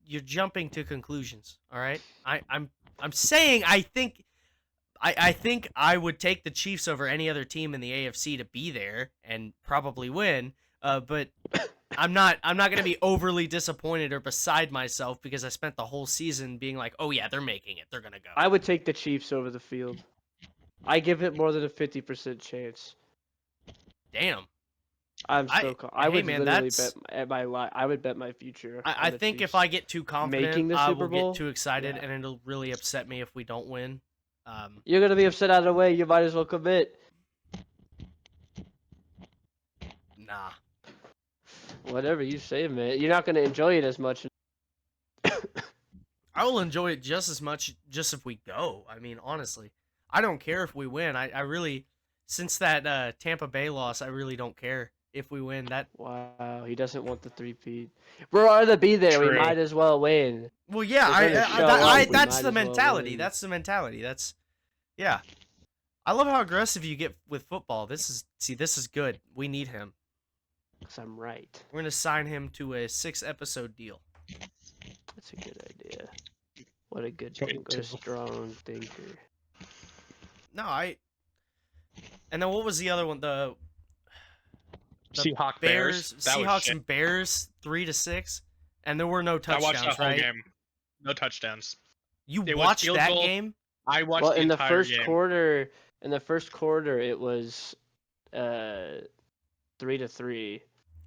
Speaker 1: You're jumping to conclusions. All right. I'm saying I think I would take the Chiefs over any other team in the AFC to be there and probably win. But I'm not going to be overly disappointed or beside myself because I spent the whole season being like, oh yeah, they're making it. They're gonna go.
Speaker 3: I would take the Chiefs over the field. I give it more than a 50% chance.
Speaker 1: Damn.
Speaker 3: I'm so. I would
Speaker 1: man,
Speaker 3: literally
Speaker 1: that's-
Speaker 3: bet at my life. I would bet my future.
Speaker 1: I
Speaker 3: on the
Speaker 1: think
Speaker 3: Chiefs.
Speaker 1: if I get too confident,
Speaker 3: making the
Speaker 1: I
Speaker 3: Super
Speaker 1: will
Speaker 3: Bowl,
Speaker 1: get too excited,
Speaker 3: yeah.
Speaker 1: and it'll really upset me if we don't win.
Speaker 3: You're gonna be upset out of the way. You might as well commit.
Speaker 1: Nah.
Speaker 3: Whatever you say, man. You're not gonna enjoy it as much.
Speaker 1: I will enjoy it just as much just if we go. I mean, honestly, I don't care if we win. I really, since that Tampa Bay loss, I really don't care if we win. That
Speaker 3: Wow, he doesn't want the 3-peat. We're on the be there. We
Speaker 2: True.
Speaker 3: might as well win.
Speaker 1: well, yeah,
Speaker 3: We're gonna show up, we
Speaker 1: that's
Speaker 3: might
Speaker 1: the
Speaker 3: as well
Speaker 1: mentality.
Speaker 3: win.
Speaker 1: That's the mentality. That's, yeah. I love how aggressive you get with football. This is good. We need him.
Speaker 3: 'Cause I'm right.
Speaker 1: We're gonna sign him to a 6-episode deal.
Speaker 3: That's a good idea. What a good
Speaker 2: Joint
Speaker 3: thing. What a
Speaker 2: two.
Speaker 3: strong thinker.
Speaker 1: No, And then what was the other one? The
Speaker 2: Seahawks
Speaker 1: Bears,
Speaker 2: That was
Speaker 1: Seahawks
Speaker 2: shit.
Speaker 1: and Bears, 3-6, and there were no
Speaker 2: I
Speaker 1: touchdowns,
Speaker 2: watched that whole
Speaker 1: right?
Speaker 2: game. No touchdowns.
Speaker 1: You
Speaker 2: It was
Speaker 1: watched
Speaker 2: field
Speaker 1: that
Speaker 2: goal.
Speaker 1: game?
Speaker 2: I watched
Speaker 3: Well,
Speaker 2: the
Speaker 3: in the
Speaker 2: entire
Speaker 3: first
Speaker 2: game.
Speaker 3: quarter, it was 3-3.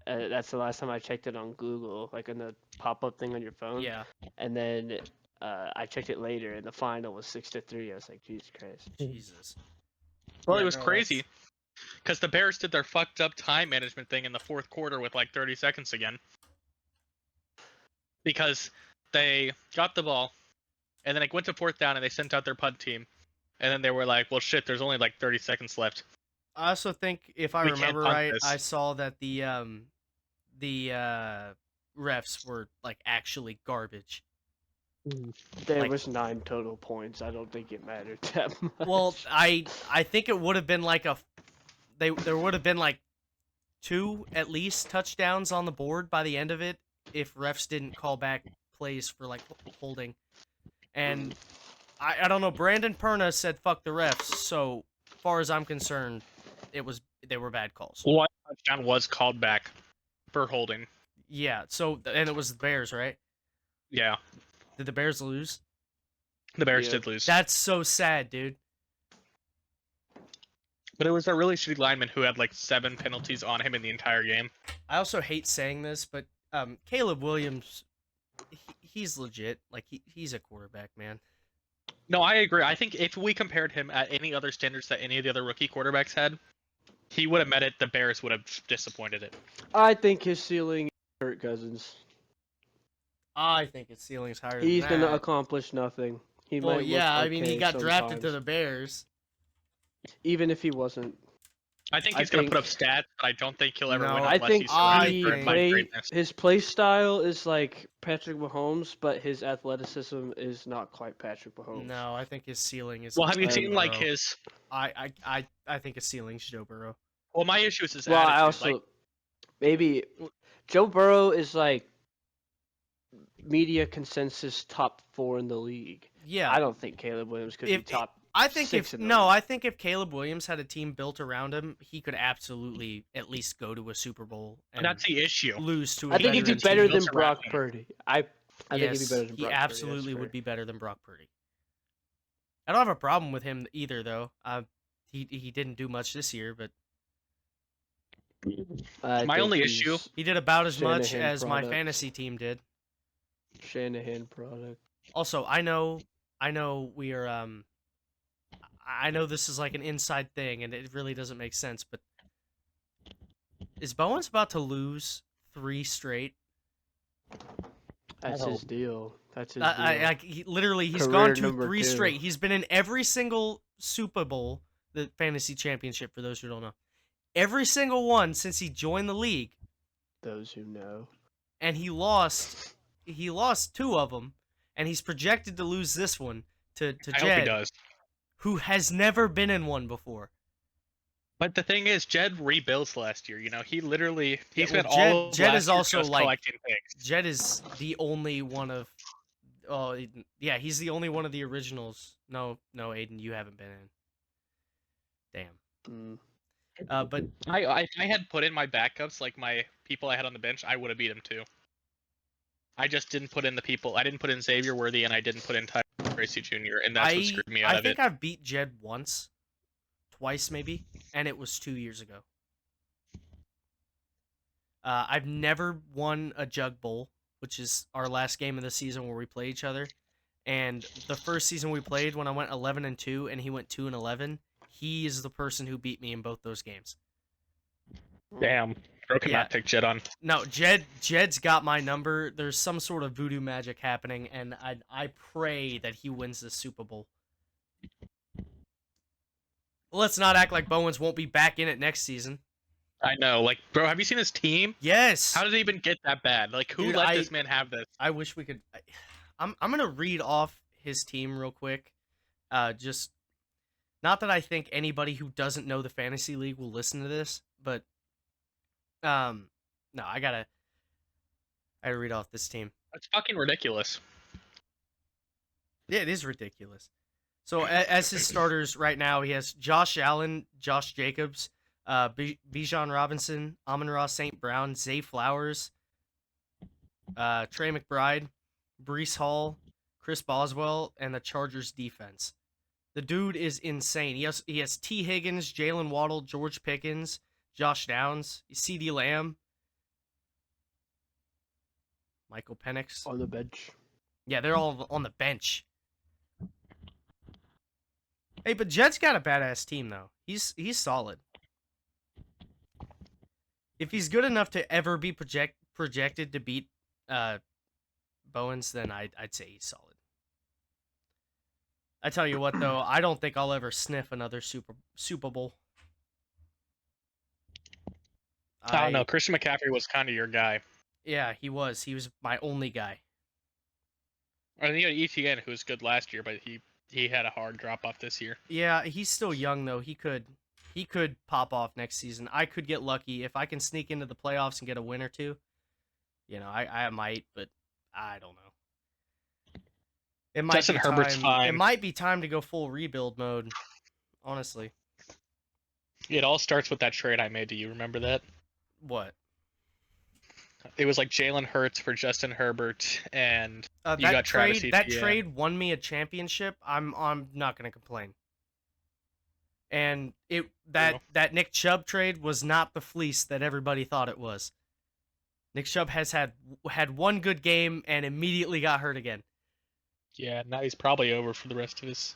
Speaker 3: That's the last time I checked it on Google, like in the pop-up thing on your phone.
Speaker 1: Yeah.
Speaker 3: And then I checked it later, and the final was 6-3. I was like, Jesus Christ.
Speaker 1: Jesus.
Speaker 2: Well,
Speaker 1: Yeah,
Speaker 2: it was
Speaker 1: no,
Speaker 2: crazy because the Bears did their fucked up time management thing in the fourth quarter with like 30 seconds again. Because they got the ball, and then it went to fourth down, and they sent out their punt team, and then they were like, "Well, shit, there's only like 30 seconds left."
Speaker 1: I also think, if I
Speaker 2: We can't
Speaker 1: remember
Speaker 2: punt
Speaker 1: right,
Speaker 2: this.
Speaker 1: I saw that the refs were like actually garbage.
Speaker 3: There
Speaker 1: Like-
Speaker 3: was 9 total points. I don't think it mattered that much.
Speaker 1: Well, I think it would have been like there would have been like 2 at least touchdowns on the board by the end of it if refs didn't call back plays for like holding. And I don't know, Brandon Perna said fuck the refs, so far as I'm concerned, they were bad calls.
Speaker 2: One touchdown was called back for holding.
Speaker 1: Yeah, so and it was the Bears, right?
Speaker 2: Yeah,
Speaker 1: Did the Bears lose?
Speaker 2: the Bears
Speaker 3: Yeah.
Speaker 2: did lose,
Speaker 1: That's so sad, dude.
Speaker 2: but it was a really shitty lineman who had like 7 penalties on him in the entire game.
Speaker 1: I also hate saying this, but Caleb Williams, he's legit. Like he's a quarterback, man.
Speaker 2: No, I agree. I think if we compared him at any other standards that any of the other rookie quarterbacks had, he would have met it. The Bears would have disappointed it.
Speaker 3: I think his ceiling is Kirk Cousins.
Speaker 1: I think his ceiling's higher
Speaker 3: He's
Speaker 1: than
Speaker 3: gonna
Speaker 1: that.
Speaker 3: accomplish nothing. He
Speaker 1: Well,
Speaker 3: might
Speaker 1: yeah,
Speaker 3: look
Speaker 1: I mean, he
Speaker 3: okay
Speaker 1: got drafted to
Speaker 3: sometimes.
Speaker 1: the Bears.
Speaker 3: Even if he wasn't.
Speaker 2: I think
Speaker 3: I
Speaker 2: he's going to put up
Speaker 3: think-
Speaker 2: stats, but I don't think he'll ever
Speaker 1: No,
Speaker 2: win
Speaker 3: I
Speaker 2: unless
Speaker 3: think
Speaker 2: he's
Speaker 1: I
Speaker 2: surrounded
Speaker 3: he
Speaker 2: by
Speaker 1: think-
Speaker 2: greatness.
Speaker 3: his play style is like Patrick Mahomes, but his athleticism is not quite Patrick Mahomes.
Speaker 1: No, I think his ceiling is.
Speaker 2: Well, have you
Speaker 1: Joe
Speaker 2: seen like
Speaker 1: Burrow.
Speaker 2: his?
Speaker 1: I think his ceiling's Joe Burrow.
Speaker 2: Well, my issue is his
Speaker 3: Well, I
Speaker 2: attitude.
Speaker 3: also
Speaker 2: Like,
Speaker 3: maybe Joe Burrow is like media consensus top 4 in the league.
Speaker 1: Yeah.
Speaker 3: I don't think Caleb Williams could be top.
Speaker 1: I think
Speaker 3: 6 in the
Speaker 1: no,
Speaker 3: league.
Speaker 1: I think if Caleb Williams had a team built around him, he could absolutely at least go to a Super Bowl and
Speaker 2: That's the issue.
Speaker 1: lose to a
Speaker 3: I think he'd be
Speaker 1: veteran
Speaker 3: better
Speaker 1: team.
Speaker 3: than
Speaker 2: Built
Speaker 3: Brock
Speaker 2: around him.
Speaker 3: Purdy. I think he'd be
Speaker 1: Yes,
Speaker 3: better than Brock
Speaker 1: he
Speaker 3: Purdy.
Speaker 1: absolutely would be better than Brock Purdy. I don't have a problem with him either, though. He didn't do much this year, but
Speaker 2: My only issue.
Speaker 1: he did about as much
Speaker 3: Shanahan
Speaker 1: as my
Speaker 3: product.
Speaker 1: fantasy team did.
Speaker 3: Shanahan product.
Speaker 1: Also, I know we are I know this is like an inside thing and it really doesn't make sense, but is Bowens about to lose 3 straight?
Speaker 3: That's his deal. That's his deal.
Speaker 1: He's
Speaker 3: Career
Speaker 1: gone to
Speaker 3: number
Speaker 1: 3
Speaker 3: 2.
Speaker 1: straight. He's been in every single Super Bowl, the fantasy championship for those who don't know. Every single one since he joined the league.
Speaker 3: Those who know.
Speaker 1: And he lost 2 of them, and he's projected to lose this one to
Speaker 2: I hope he
Speaker 1: Jed,
Speaker 2: does.
Speaker 1: who has never been in one before.
Speaker 2: But the thing is, Jed rebuilds last year. You know, he spent
Speaker 1: Jed,
Speaker 2: all of
Speaker 1: Jed
Speaker 2: last
Speaker 1: is
Speaker 2: year
Speaker 1: also
Speaker 2: just
Speaker 1: like
Speaker 2: collecting picks.
Speaker 1: Jed is the only one of. Oh yeah, he's the only one of the originals. No, Aiden, you haven't been in. Damn. But
Speaker 2: If I had put in my backups, like my people I had on the bench, I would have beat him too. I just didn't put in the people. I didn't put in Xavier Worthy, and I didn't put in Tyler Gracie Jr., and that's what screwed me out
Speaker 1: I
Speaker 2: of
Speaker 1: think
Speaker 2: it.
Speaker 1: I've beat Jed once, twice maybe, and it was 2 years ago. I've never won a Jug Bowl, which is our last game of the season where we play each other. And the first season we played, when I went 11-2 and he went 2-11, he is the person who beat me in both those games.
Speaker 2: Damn, Bro cannot pick Jed on.
Speaker 1: No, Jed's got my number. There's some sort of voodoo magic happening, and I pray that he wins the Super Bowl. Let's not act like Bowens won't be back in it next season.
Speaker 2: I know, like, bro, have you seen his team?
Speaker 1: Yes.
Speaker 2: How did it even get that bad? Like, who let this man have this?
Speaker 1: I wish we could. I'm gonna read off his team real quick. Just not that I think anybody who doesn't know the fantasy league will listen to this, but no, I gotta read off this team.
Speaker 2: It's fucking ridiculous.
Speaker 1: Yeah, it is ridiculous. So as his starters right now, he has Josh Allen, Josh Jacobs, Bijan Robinson, Amon-Ra St. Brown, Zay Flowers, Trey McBride, Breece Hall, Chris Boswell, and the Chargers defense. The dude is insane. He has T. Higgins, Jalen Waddle, George Pickens, Josh Downs, CeeDee Lamb, Michael Penix.
Speaker 3: On the bench.
Speaker 1: Yeah, they're all on the bench. Hey, but Jed's got a badass team though. He's solid. If he's good enough to ever be projected to beat Bowens, then I'd say he's solid. I tell you what though, I don't think I'll ever sniff another Super Bowl.
Speaker 2: I don't know. Christian McCaffrey was kind of your guy.
Speaker 1: Yeah, he was. He was my only guy.
Speaker 2: I think you had ETN, who was good last year, but he had a hard drop off this year.
Speaker 1: Yeah, he's still young though. He could pop off next season. I could get lucky if I can sneak into the playoffs and get a win or two. You know, I might, but I don't know. It might
Speaker 2: Justin Herbert's fine.
Speaker 1: It might be time to go full rebuild mode. Honestly.
Speaker 2: It all starts with that trade I made. Do you remember that?
Speaker 1: What?
Speaker 2: It was like Jalen Hurts for Justin Herbert, and you
Speaker 1: that
Speaker 2: got Travis
Speaker 1: trade. That
Speaker 2: Etienne.
Speaker 1: trade won me a championship. I'm not gonna complain. And that Nick Chubb trade was not the fleece that everybody thought it was. Nick Chubb has had one good game and immediately got hurt again.
Speaker 2: Yeah, now he's probably over for the rest of his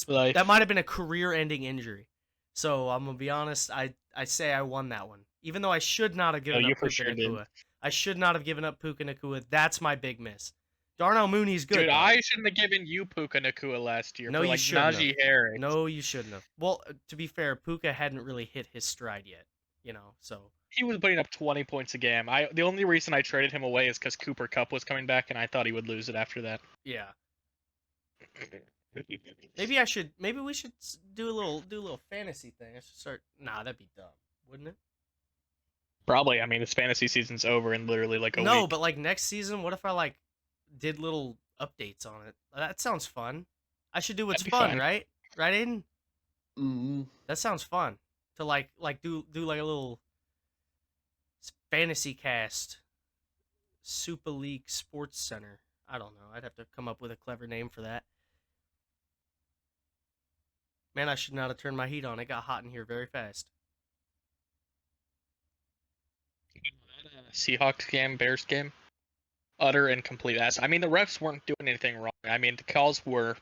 Speaker 2: life.
Speaker 1: That might have been a career-ending injury. So I'm gonna be honest. I say I won that one, even though I should not have given up Puka Nacua. I should not have given up Puka Nacua. That's my big miss. Darnell Mooney's good.
Speaker 2: Dude,
Speaker 1: though.
Speaker 2: I shouldn't have given you Puka Nacua last year.
Speaker 1: No,
Speaker 2: for
Speaker 1: you
Speaker 2: like
Speaker 1: shouldn't
Speaker 2: Najee
Speaker 1: have.
Speaker 2: Harris.
Speaker 1: No, you shouldn't have. Well, to be fair, Puka hadn't really hit his stride yet. You know, so
Speaker 2: he was putting up 20 points a game. The only reason I traded him away is because Cooper Kupp was coming back, and I thought he would lose it after that.
Speaker 1: Yeah. Maybe we should do a little fantasy thing. I should start. Nah, that'd be dumb, wouldn't it?
Speaker 2: Probably. I mean, his fantasy season's over in literally like a week.
Speaker 1: No, but like next season, what if I like did little updates on it. That sounds fun. I should do what's
Speaker 2: That'd be
Speaker 1: fun,
Speaker 2: fine.
Speaker 1: right? Right, Aiden?
Speaker 3: Mm-hmm.
Speaker 1: That sounds fun. To do like a little fantasy cast, Super League Sports Center. I don't know. I'd have to come up with a clever name for that. Man, I should not have turned my heat on. It got hot in here very fast.
Speaker 2: Seahawks game, Bears game, utter and complete ass. I mean, the refs weren't doing anything wrong. I mean, the calls were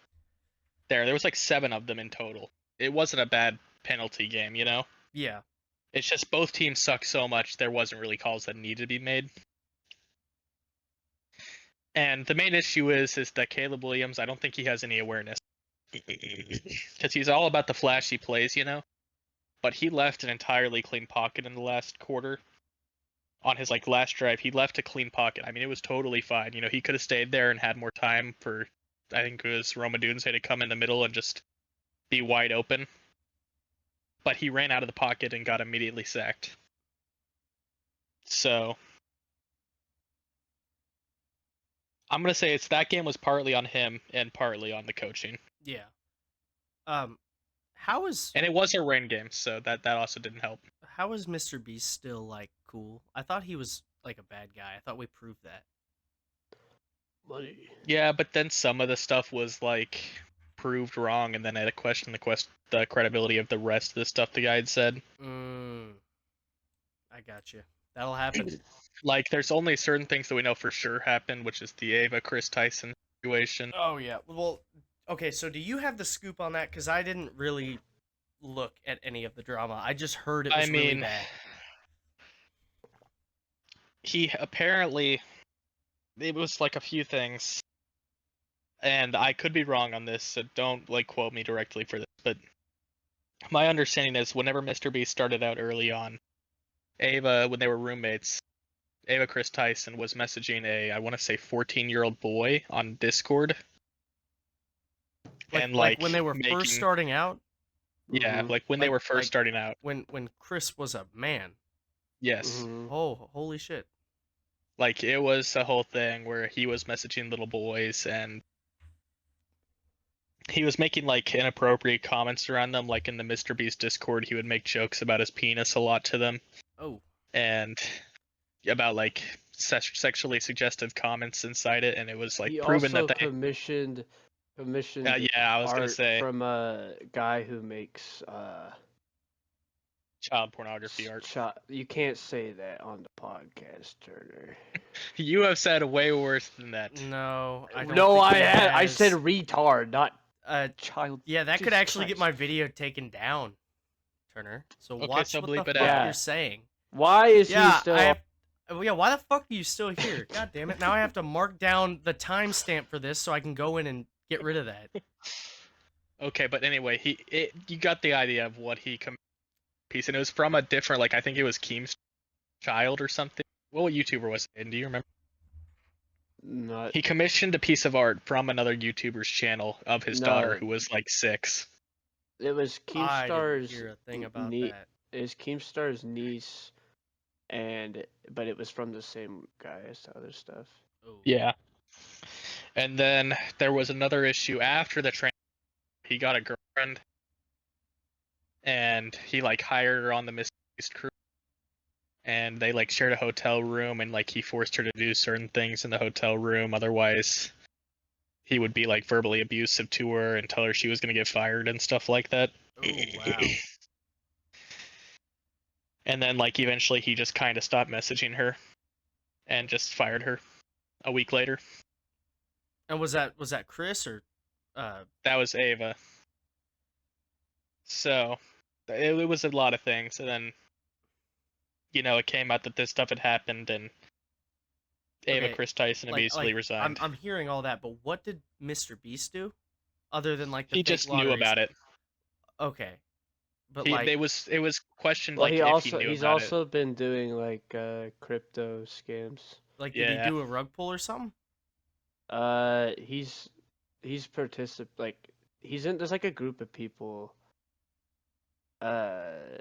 Speaker 2: there. There was like 7 of them in total. It wasn't a bad penalty game, you know?
Speaker 1: Yeah.
Speaker 2: It's just both teams suck so much there wasn't really calls that needed to be made. And the main issue is that Caleb Williams, I don't think he has any awareness. Because he's all about the flashy plays, you know? But he left an entirely clean pocket in the last quarter. On his like last drive, he left a clean pocket. I mean, it was totally fine. You know, he could have stayed there and had more time for, I think it was Roma Dunze to come in the middle and just be wide open. But he ran out of the pocket and got immediately sacked. So I'm gonna say that game was partly on him and partly on the coaching.
Speaker 1: Yeah. How is
Speaker 2: And it was a rain game, so that also didn't help.
Speaker 1: how is Mr. Beast still like cool? I thought he was like a bad guy. I thought we proved that.
Speaker 3: Money.
Speaker 2: Yeah, but then some of the stuff was like proved wrong, and then I had to question the credibility of the rest of the stuff the guy had said.
Speaker 1: I got you. That'll happen.
Speaker 2: Like, there's only certain things that we know for sure happened, which is the Ava Chris Tyson situation.
Speaker 1: Oh yeah. Well, okay. So do you have the scoop on that? Because I didn't really look at any of the drama. I just heard it was really bad.
Speaker 2: He apparently, it was like a few things, and I could be wrong on this, so don't like quote me directly for this, but my understanding is whenever Mr. Beast started out early on, Ava, when they were roommates, Ava Chris Tyson was messaging I want to say 14-year-old boy on Discord.
Speaker 1: Like,
Speaker 2: and
Speaker 1: like when they were first starting out.
Speaker 2: Yeah, like when they were first starting out.
Speaker 1: When Chris was a man.
Speaker 2: Yes.
Speaker 1: Oh, holy shit.
Speaker 2: Like, it was a whole thing where he was messaging little boys and he was making like inappropriate comments around them. Like in the Mr. Beast Discord, he would make jokes about his penis a lot to them.
Speaker 1: Oh.
Speaker 2: And about like sexually suggestive comments inside it, and it was like
Speaker 3: he
Speaker 2: proven
Speaker 3: also
Speaker 2: that they
Speaker 3: commissioned
Speaker 2: yeah, I was gonna
Speaker 3: art
Speaker 2: say
Speaker 3: from a guy who makes
Speaker 2: child pornography art.
Speaker 3: You can't say that on the podcast, Turner.
Speaker 2: You have said way worse than that.
Speaker 1: No, I don't.
Speaker 3: No,
Speaker 1: think
Speaker 3: I said retard, not child.
Speaker 1: Yeah, that could actually get my video taken down, Turner. So
Speaker 2: Okay,
Speaker 1: watch
Speaker 2: so
Speaker 1: what
Speaker 2: bleep
Speaker 1: the
Speaker 2: it
Speaker 1: fuck
Speaker 2: out.
Speaker 1: you're saying.
Speaker 3: Why is he still?
Speaker 1: Yeah, why the fuck are you still here? God damn it! Now I have to mark down the timestamp for this so I can go in and get rid of that.
Speaker 2: Okay, but anyway, you got the idea of what he piece, and it was from a different, like I think it was Keem's child or something. What YouTuber was it? Do you remember?
Speaker 3: Not.
Speaker 2: He commissioned a piece of art from another YouTuber's channel of his daughter who was like 6.
Speaker 3: It was Keemstar's.
Speaker 1: I didn't hear a thing about that.
Speaker 3: It was Keemstar's niece, but it was from the same guy as the other stuff.
Speaker 1: Oh.
Speaker 2: Yeah. And then there was another issue after the transfer. He got a girlfriend, and he like hired her on the Mr. Beast crew, and they like shared a hotel room, and like he forced her to do certain things in the hotel room. Otherwise, he would be like verbally abusive to her and tell her she was gonna get fired and stuff like that.
Speaker 1: Oh wow.
Speaker 2: And then like eventually he just kind of stopped messaging her, and just fired her a week later.
Speaker 1: And was that Chris or?
Speaker 2: That was Ava. So it was a lot of things, and then it came out that this stuff had happened, and Ava Chris Tyson immediately resigned.
Speaker 1: I'm hearing all that, but what did Mr. Beast do, other than like the
Speaker 2: he just knew about it?
Speaker 1: Okay, but
Speaker 2: it was questioned
Speaker 3: well,
Speaker 2: like if he knew
Speaker 3: he's
Speaker 2: about
Speaker 3: also been doing like crypto scams.
Speaker 1: Like, did he do a rug pull or something?
Speaker 3: He's he's in. There's like a group of people. That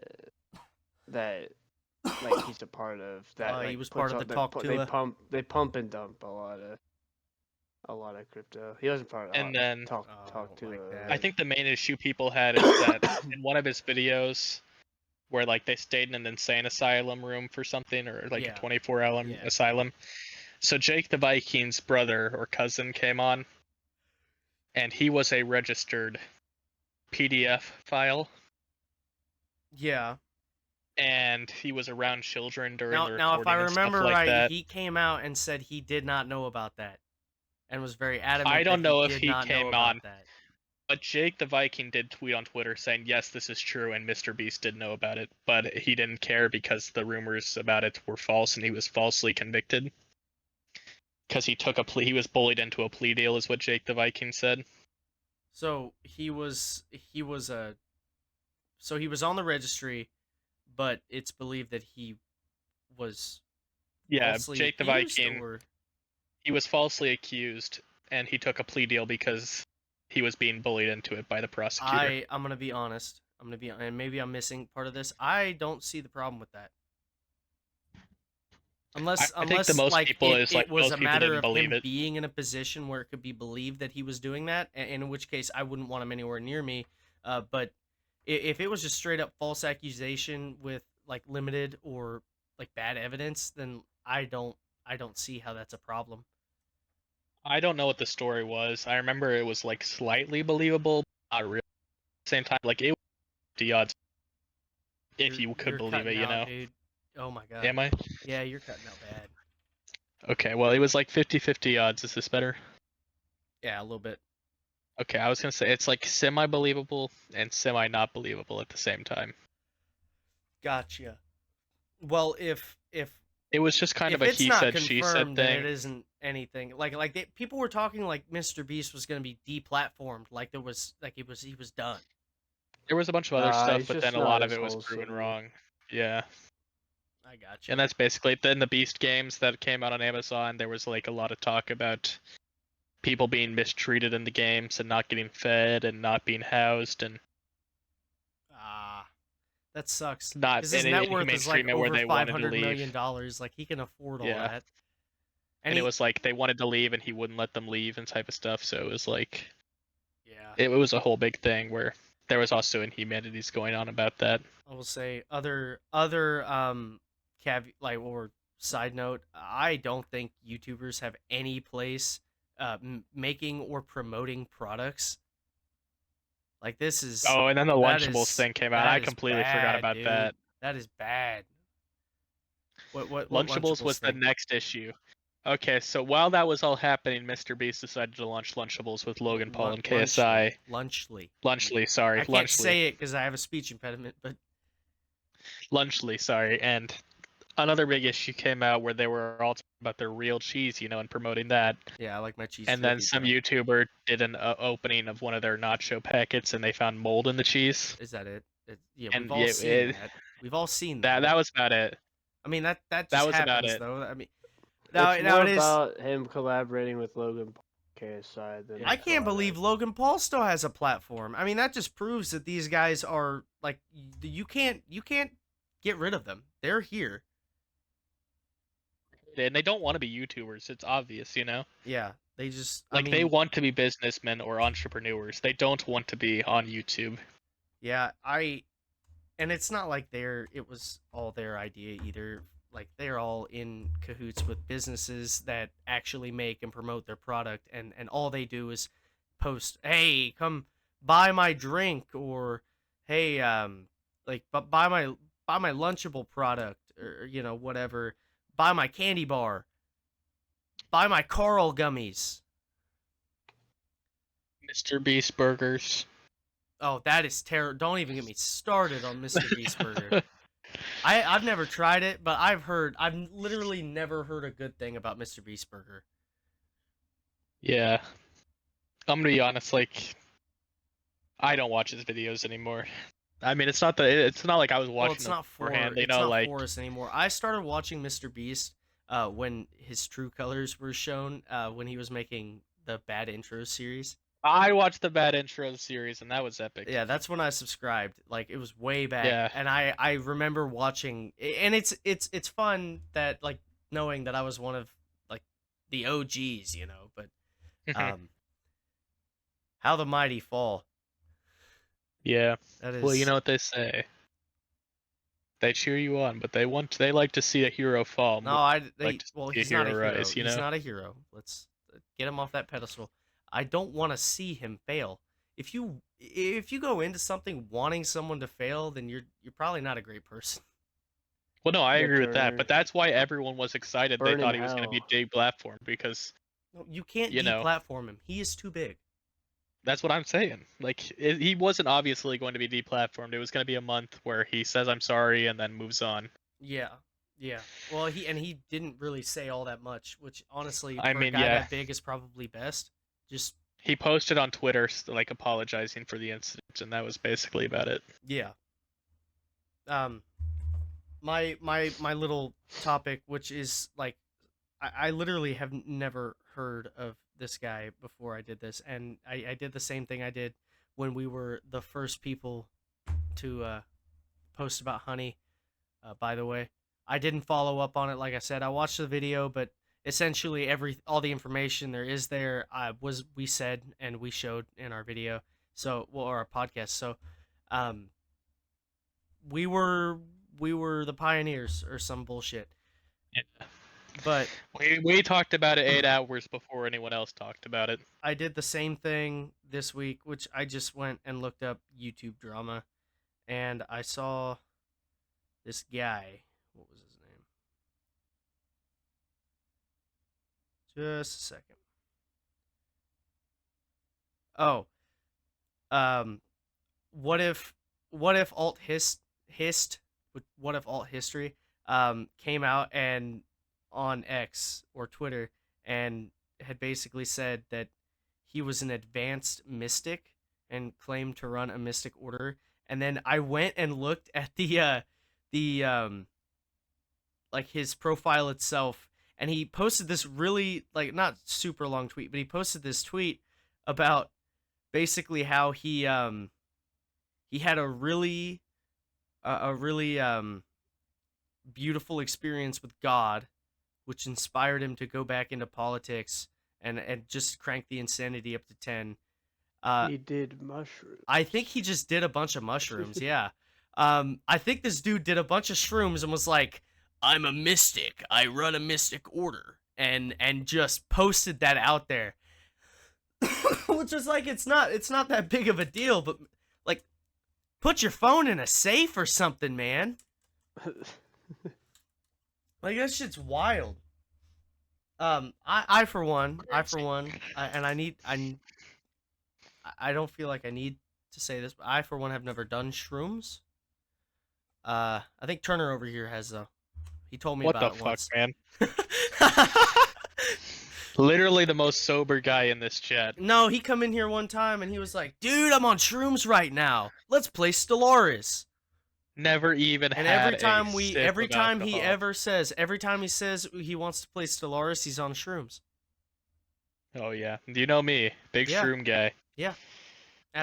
Speaker 3: like he's a part of that. Like,
Speaker 1: he was part of the talk
Speaker 3: They pump and dump a lot of. a lot of crypto. He wasn't part of
Speaker 2: And then
Speaker 3: talk
Speaker 1: Oh,
Speaker 3: to.
Speaker 1: like that.
Speaker 2: I think the main issue people had is that in one of his videos, where like they stayed in an insane asylum room for something, or like
Speaker 1: Yeah.
Speaker 2: a 24-hour
Speaker 1: Yeah.
Speaker 2: asylum. So Jake the Viking's brother or cousin came on, and he was a registered PDF file,
Speaker 1: Yeah.
Speaker 2: and he was around children during the
Speaker 1: Now, if I
Speaker 2: recording and stuff
Speaker 1: remember
Speaker 2: like
Speaker 1: right,
Speaker 2: that.
Speaker 1: he came out and said he did not know about that, and was very adamant
Speaker 2: I don't
Speaker 1: that he
Speaker 2: know if
Speaker 1: did
Speaker 2: he
Speaker 1: not know
Speaker 2: came
Speaker 1: about
Speaker 2: on,
Speaker 1: that.
Speaker 2: but Jake the Viking did tweet on Twitter saying, yes, this is true, and Mr. Beast did know about it, but he didn't care because the rumors about it were false and he was falsely convicted. Because he took a plea, he was bullied into a plea deal, is what Jake the Viking said.
Speaker 1: So he was on the registry, but it's believed that he was
Speaker 2: Yeah,
Speaker 1: falsely
Speaker 2: Jake the
Speaker 1: accused,
Speaker 2: Viking,
Speaker 1: or
Speaker 2: he was falsely accused, and he took a plea deal because he was being bullied into it by the prosecutor.
Speaker 1: I'm gonna be honest. And maybe I'm missing part of this. I don't see the problem with that.
Speaker 2: I think the most
Speaker 1: Like
Speaker 2: people is like
Speaker 1: it was
Speaker 2: most
Speaker 1: a
Speaker 2: people
Speaker 1: matter
Speaker 2: didn't
Speaker 1: of
Speaker 2: believe
Speaker 1: him
Speaker 2: it.
Speaker 1: being in a position where it could be believed that he was doing that, and in which case I wouldn't want him anywhere near me. But if it was just straight up false accusation with like limited or like bad evidence, then I don't see how that's a problem.
Speaker 2: I don't know what the story was. I remember it was like slightly believable, not real. At the same time, like it was the odds if you could
Speaker 1: You're
Speaker 2: believe it,
Speaker 1: cutting
Speaker 2: you
Speaker 1: out,
Speaker 2: know.
Speaker 1: dude. Oh my god.
Speaker 2: Am I?
Speaker 1: Yeah, you're cutting out bad.
Speaker 2: Okay, well it was like 50-50 odds. Is this better?
Speaker 1: Yeah, a little bit.
Speaker 2: Okay, I was gonna say it's like semi-believable and semi-not believable at the same time.
Speaker 1: Gotcha. Well, if
Speaker 2: It was just kind of
Speaker 1: if
Speaker 2: a
Speaker 1: it's
Speaker 2: he
Speaker 1: not
Speaker 2: said, she said
Speaker 1: confirmed, then it
Speaker 2: thing.
Speaker 1: isn't anything. People were talking like Mr. Beast was going to be deplatformed, like there was like he was done.
Speaker 2: There was a bunch of other stuff,
Speaker 3: He's
Speaker 2: but then
Speaker 3: just
Speaker 2: a
Speaker 3: not
Speaker 2: lot of
Speaker 3: as
Speaker 2: it was proven
Speaker 3: wholesome.
Speaker 2: wrong. Yeah.
Speaker 1: I got you.
Speaker 2: And that's basically then the Beast games that came out on Amazon. There was like a lot of talk about people being mistreated in the games and not getting fed and not being housed and
Speaker 1: That sucks.
Speaker 2: not
Speaker 1: Because his
Speaker 2: in
Speaker 1: net worth
Speaker 2: inhumane
Speaker 1: is like
Speaker 2: treatment where
Speaker 1: over
Speaker 2: they wanted to
Speaker 1: $500 million.
Speaker 2: leave.
Speaker 1: Like he can afford all
Speaker 2: Yeah.
Speaker 1: that.
Speaker 2: And it was like they wanted to leave and he wouldn't let them leave and type of stuff. So it was like,
Speaker 1: yeah.
Speaker 2: it was a whole big thing where there was also inhumanities going on about that.
Speaker 1: I will say other or side note, I don't think YouTubers have any place making or promoting products. Like this is
Speaker 2: Oh, and then the
Speaker 1: that
Speaker 2: Lunchables
Speaker 1: is
Speaker 2: thing came out.
Speaker 1: that
Speaker 2: I
Speaker 1: is
Speaker 2: completely forgot
Speaker 1: bad,
Speaker 2: about
Speaker 1: dude.
Speaker 2: that.
Speaker 1: That is bad. What
Speaker 2: Lunchables was the
Speaker 1: thing?
Speaker 2: next issue. Okay, so while that was all happening, Mr. Beast decided to launch Lunchables with Logan Paul and KSI. Lunchly, sorry.
Speaker 1: I can't
Speaker 2: Lunchly.
Speaker 1: say it because I have a speech impediment, but
Speaker 2: Lunchly, sorry. And another big issue came out where they were all talking about their real cheese, you know, and promoting that.
Speaker 1: yeah, I like my cheese.
Speaker 2: And then some YouTuber did an opening of one of their nacho packets, and they found mold in the cheese.
Speaker 1: Is that it? Yeah,
Speaker 2: And
Speaker 1: we've all seen that. We've all seen that.
Speaker 2: That was about it.
Speaker 1: I mean, that
Speaker 2: That
Speaker 1: just
Speaker 2: was about
Speaker 1: happens
Speaker 2: it.
Speaker 1: though. I mean,
Speaker 3: It's
Speaker 1: now
Speaker 3: more
Speaker 1: it is.
Speaker 3: about him collaborating with Logan Paul KSI than
Speaker 1: I can't believe Logan Paul still has a platform. I mean, that just proves that these guys are like you can't get rid of them. They're here.
Speaker 2: And they don't want to be YouTubers. It's obvious, you know?
Speaker 1: Yeah, they just
Speaker 2: Like, they want to be businessmen or entrepreneurs. They don't want to be on YouTube.
Speaker 1: Yeah, and it's not like it was all their idea either. Like they're all in cahoots with businesses that actually make and promote their product, and all they do is post, "Hey, come buy my drink," or "Hey, buy my Lunchable product," or whatever. Buy my candy bar. Buy my Carl gummies.
Speaker 2: Mr. Beast burgers.
Speaker 1: Oh, that is terrible. Don't even get me started on Mr. Beast burger. I've never tried it, but I've literally never heard a good thing about Mr. Beast burger.
Speaker 2: Yeah. I'm gonna be honest, like, I don't watch his videos anymore. I mean, it's not like I was watching them beforehand, you know, like,
Speaker 1: for us anymore. I started watching Mr. Beast when his true colors were shown when he was making the Bad Intro series.
Speaker 2: I watched the Bad Intro series, and that was epic.
Speaker 1: Yeah, that's when I subscribed. Like it was way back,
Speaker 2: Yeah.
Speaker 1: and I remember watching, and it's fun that like knowing that I was one of like the OGs, but How the mighty fall.
Speaker 2: Yeah.
Speaker 1: That is.
Speaker 2: Well, you know what they say. They cheer you on, but they like to see a hero fall.
Speaker 1: No,
Speaker 2: More like to see
Speaker 1: he's not a hero.
Speaker 2: rise, you
Speaker 1: He's
Speaker 2: know?
Speaker 1: not a hero. Let's get him off that pedestal. I don't want to see him fail. If you go into something wanting someone to fail, then you're probably not a great person.
Speaker 2: Well, no, I
Speaker 3: Yeah,
Speaker 2: agree with that,
Speaker 3: Turner.
Speaker 2: but that's why everyone was excited. They
Speaker 3: Burn in
Speaker 2: thought he was going to be
Speaker 3: hell.
Speaker 2: deplatformed because,
Speaker 1: No, you can't
Speaker 2: you know,
Speaker 1: deplatform him. He is too big.
Speaker 2: that's what I'm saying. Like, he wasn't obviously going to be deplatformed. It was going to be a month where he says I'm sorry and then moves on.
Speaker 1: Yeah. Yeah. Well, he didn't really say all that much, which honestly,
Speaker 2: I
Speaker 1: for a
Speaker 2: mean,
Speaker 1: guy
Speaker 2: yeah.
Speaker 1: that big is probably best. Just
Speaker 2: He posted on Twitter like apologizing for the incident, and that was basically about it.
Speaker 1: yeah. My little topic, which is like, I literally have never heard of this guy before I did this, and I did the same thing I did when we were the first people to post about Honey. By the way, I didn't follow up on it. Like I said, I watched the video, but essentially all the information there is there we said and we showed in our video. So, well, or our podcast. So, um, we were the pioneers or some bullshit.
Speaker 2: Yeah.
Speaker 1: But
Speaker 2: we talked about it 8 hours before anyone else talked about it.
Speaker 1: I did the same thing this week, which I just went and looked up YouTube drama, and I saw this guy. What was his name? Just a second. Oh, what if alt what if alt history came out and on X or Twitter and had basically said that he was an advanced mystic and claimed to run a mystic order, and then I went and looked at the like his profile itself, and he posted this really, like, not super long tweet, but he posted this tweet about basically how he had a really beautiful experience with God, which inspired him to go back into politics and just crank the insanity up to 10.
Speaker 3: He did mushrooms.
Speaker 1: I think he just did a bunch of mushrooms, yeah. I think this dude did a bunch of shrooms and was like, I'm a mystic. I run a mystic order. And just posted that out there. Which is like, it's not that big of a deal, but like, put your phone in a safe or something, man. Like, that shit's wild. I for one, I don't feel like I need to say this, but I for one have never done shrooms. I think Turner over here has though. He told me
Speaker 2: What
Speaker 1: about
Speaker 2: the
Speaker 1: it
Speaker 2: fuck,
Speaker 1: once.
Speaker 2: man? Literally the most sober guy in this chat.
Speaker 1: No, he come in here one time and he was like, "Dude, I'm on shrooms right now. Let's play Stellaris."
Speaker 2: Never even
Speaker 1: And
Speaker 2: had
Speaker 1: every time
Speaker 2: a sip of alcohol.
Speaker 1: every time he says he wants to play Stellaris, he's on shrooms.
Speaker 2: Oh yeah, you know me, big
Speaker 1: Yeah.
Speaker 2: shroom guy.
Speaker 1: Yeah.
Speaker 2: Like,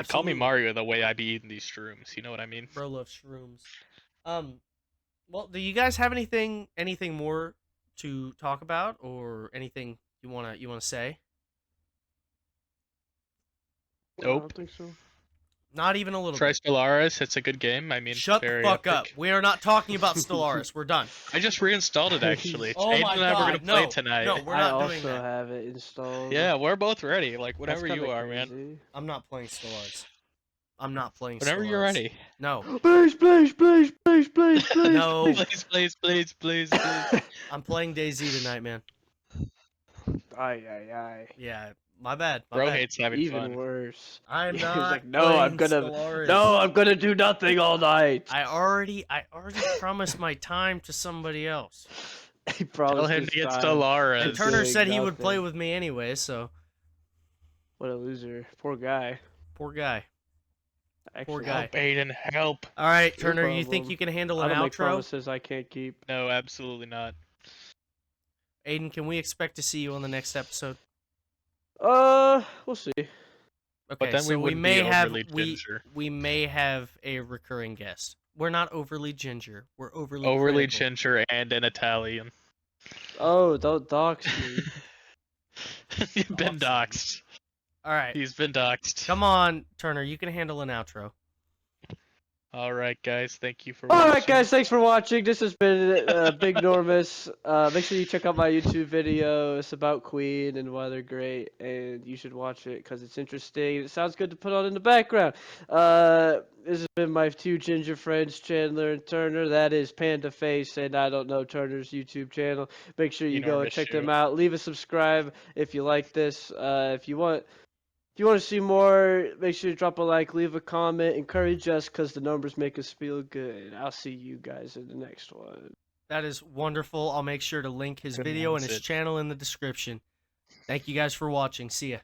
Speaker 1: Absolutely.
Speaker 2: call me Mario the way I be eating these shrooms. You know what I mean?
Speaker 1: Bro loves shrooms. Well, do you guys have anything more to talk about, or anything you wanna say?
Speaker 3: I
Speaker 2: Nope.
Speaker 3: don't think so.
Speaker 1: Not even a little
Speaker 2: Try
Speaker 1: bit.
Speaker 2: Stellaris. It's a good game. I mean,
Speaker 1: Shut the
Speaker 2: very
Speaker 1: fuck
Speaker 2: epic.
Speaker 1: up. We are not talking about Stellaris. We're done.
Speaker 2: I just reinstalled it actually.
Speaker 1: Oh
Speaker 2: Aiden
Speaker 1: my
Speaker 2: and I were gonna
Speaker 1: God,
Speaker 2: play
Speaker 1: no,
Speaker 2: tonight.
Speaker 1: no. We're
Speaker 3: I
Speaker 1: not
Speaker 3: also
Speaker 1: doing that.
Speaker 3: have it installed.
Speaker 2: Yeah, we're both ready. Like
Speaker 3: That's
Speaker 2: whenever you
Speaker 3: kinda
Speaker 2: are, man.
Speaker 3: crazy.
Speaker 1: I'm not playing Stellaris. I'm not playing
Speaker 2: Whenever
Speaker 1: Stellaris.
Speaker 2: you're ready.
Speaker 1: No.
Speaker 3: Please, please, please, please, please, please.
Speaker 1: No.
Speaker 2: Please.
Speaker 1: I'm playing DayZ tonight, man.
Speaker 3: Aye.
Speaker 1: Yeah, my bad. My
Speaker 2: Bro
Speaker 1: bad.
Speaker 2: hates having
Speaker 3: Even
Speaker 2: fun.
Speaker 3: worse.
Speaker 1: I'm
Speaker 3: He
Speaker 1: not
Speaker 3: was like, no, I'm
Speaker 1: playing
Speaker 3: gonna,
Speaker 1: Stellaris.
Speaker 3: no, I'm gonna do nothing all night.
Speaker 1: I already promised my time to somebody else.
Speaker 3: He promised
Speaker 2: Tell him
Speaker 3: this
Speaker 2: to get
Speaker 3: time.
Speaker 2: Stellaris.
Speaker 1: And Turner
Speaker 3: doing
Speaker 1: said he would play
Speaker 3: nothing.
Speaker 1: with me anyway, so
Speaker 3: What a loser. Poor guy.
Speaker 1: poor guy.
Speaker 3: Actually,
Speaker 1: guy.
Speaker 2: Help, Aiden, help.
Speaker 1: All right,
Speaker 3: Your
Speaker 1: Turner, you think
Speaker 3: problem.
Speaker 1: you can handle
Speaker 3: I
Speaker 1: an
Speaker 3: don't make
Speaker 1: outro?
Speaker 3: promises I can't keep.
Speaker 2: No, absolutely not.
Speaker 1: Aiden, can we expect to see you on the next episode?
Speaker 3: We'll see.
Speaker 1: Okay,
Speaker 2: then
Speaker 1: so
Speaker 2: we
Speaker 1: we
Speaker 2: wouldn't
Speaker 1: may
Speaker 2: be
Speaker 1: have
Speaker 2: overly ginger.
Speaker 1: we may have a recurring guest. We're not overly ginger. We're overly
Speaker 2: Overly
Speaker 1: critical.
Speaker 2: ginger and an Italian.
Speaker 3: Oh, don't dox me.
Speaker 2: You've been
Speaker 1: Awesome.
Speaker 2: doxxed.
Speaker 1: All right.
Speaker 2: He's been doxxed.
Speaker 1: Come on, Turner. You can handle an outro.
Speaker 2: All right, guys. Thank you for
Speaker 3: All
Speaker 2: watching.
Speaker 3: right, guys, thanks for watching. This has been Big Normus. Make sure you check out my YouTube video. It's about Queen and why they're great, and you should watch it because it's interesting. It sounds good to put on in the background. This has been my two ginger friends, Chandler and Turner. That is Panda Face, and I don't know Turner's YouTube channel. Make sure you go and
Speaker 2: Enormous
Speaker 3: check
Speaker 2: shoe.
Speaker 3: them out. Leave a subscribe if you like this. If you want to see more, make sure to drop a like, leave a comment, encourage us because the numbers make us feel good. I'll see you guys in the next one.
Speaker 1: That is wonderful. I'll make sure to link his video and his channel in the description. Thank you guys for watching. See ya.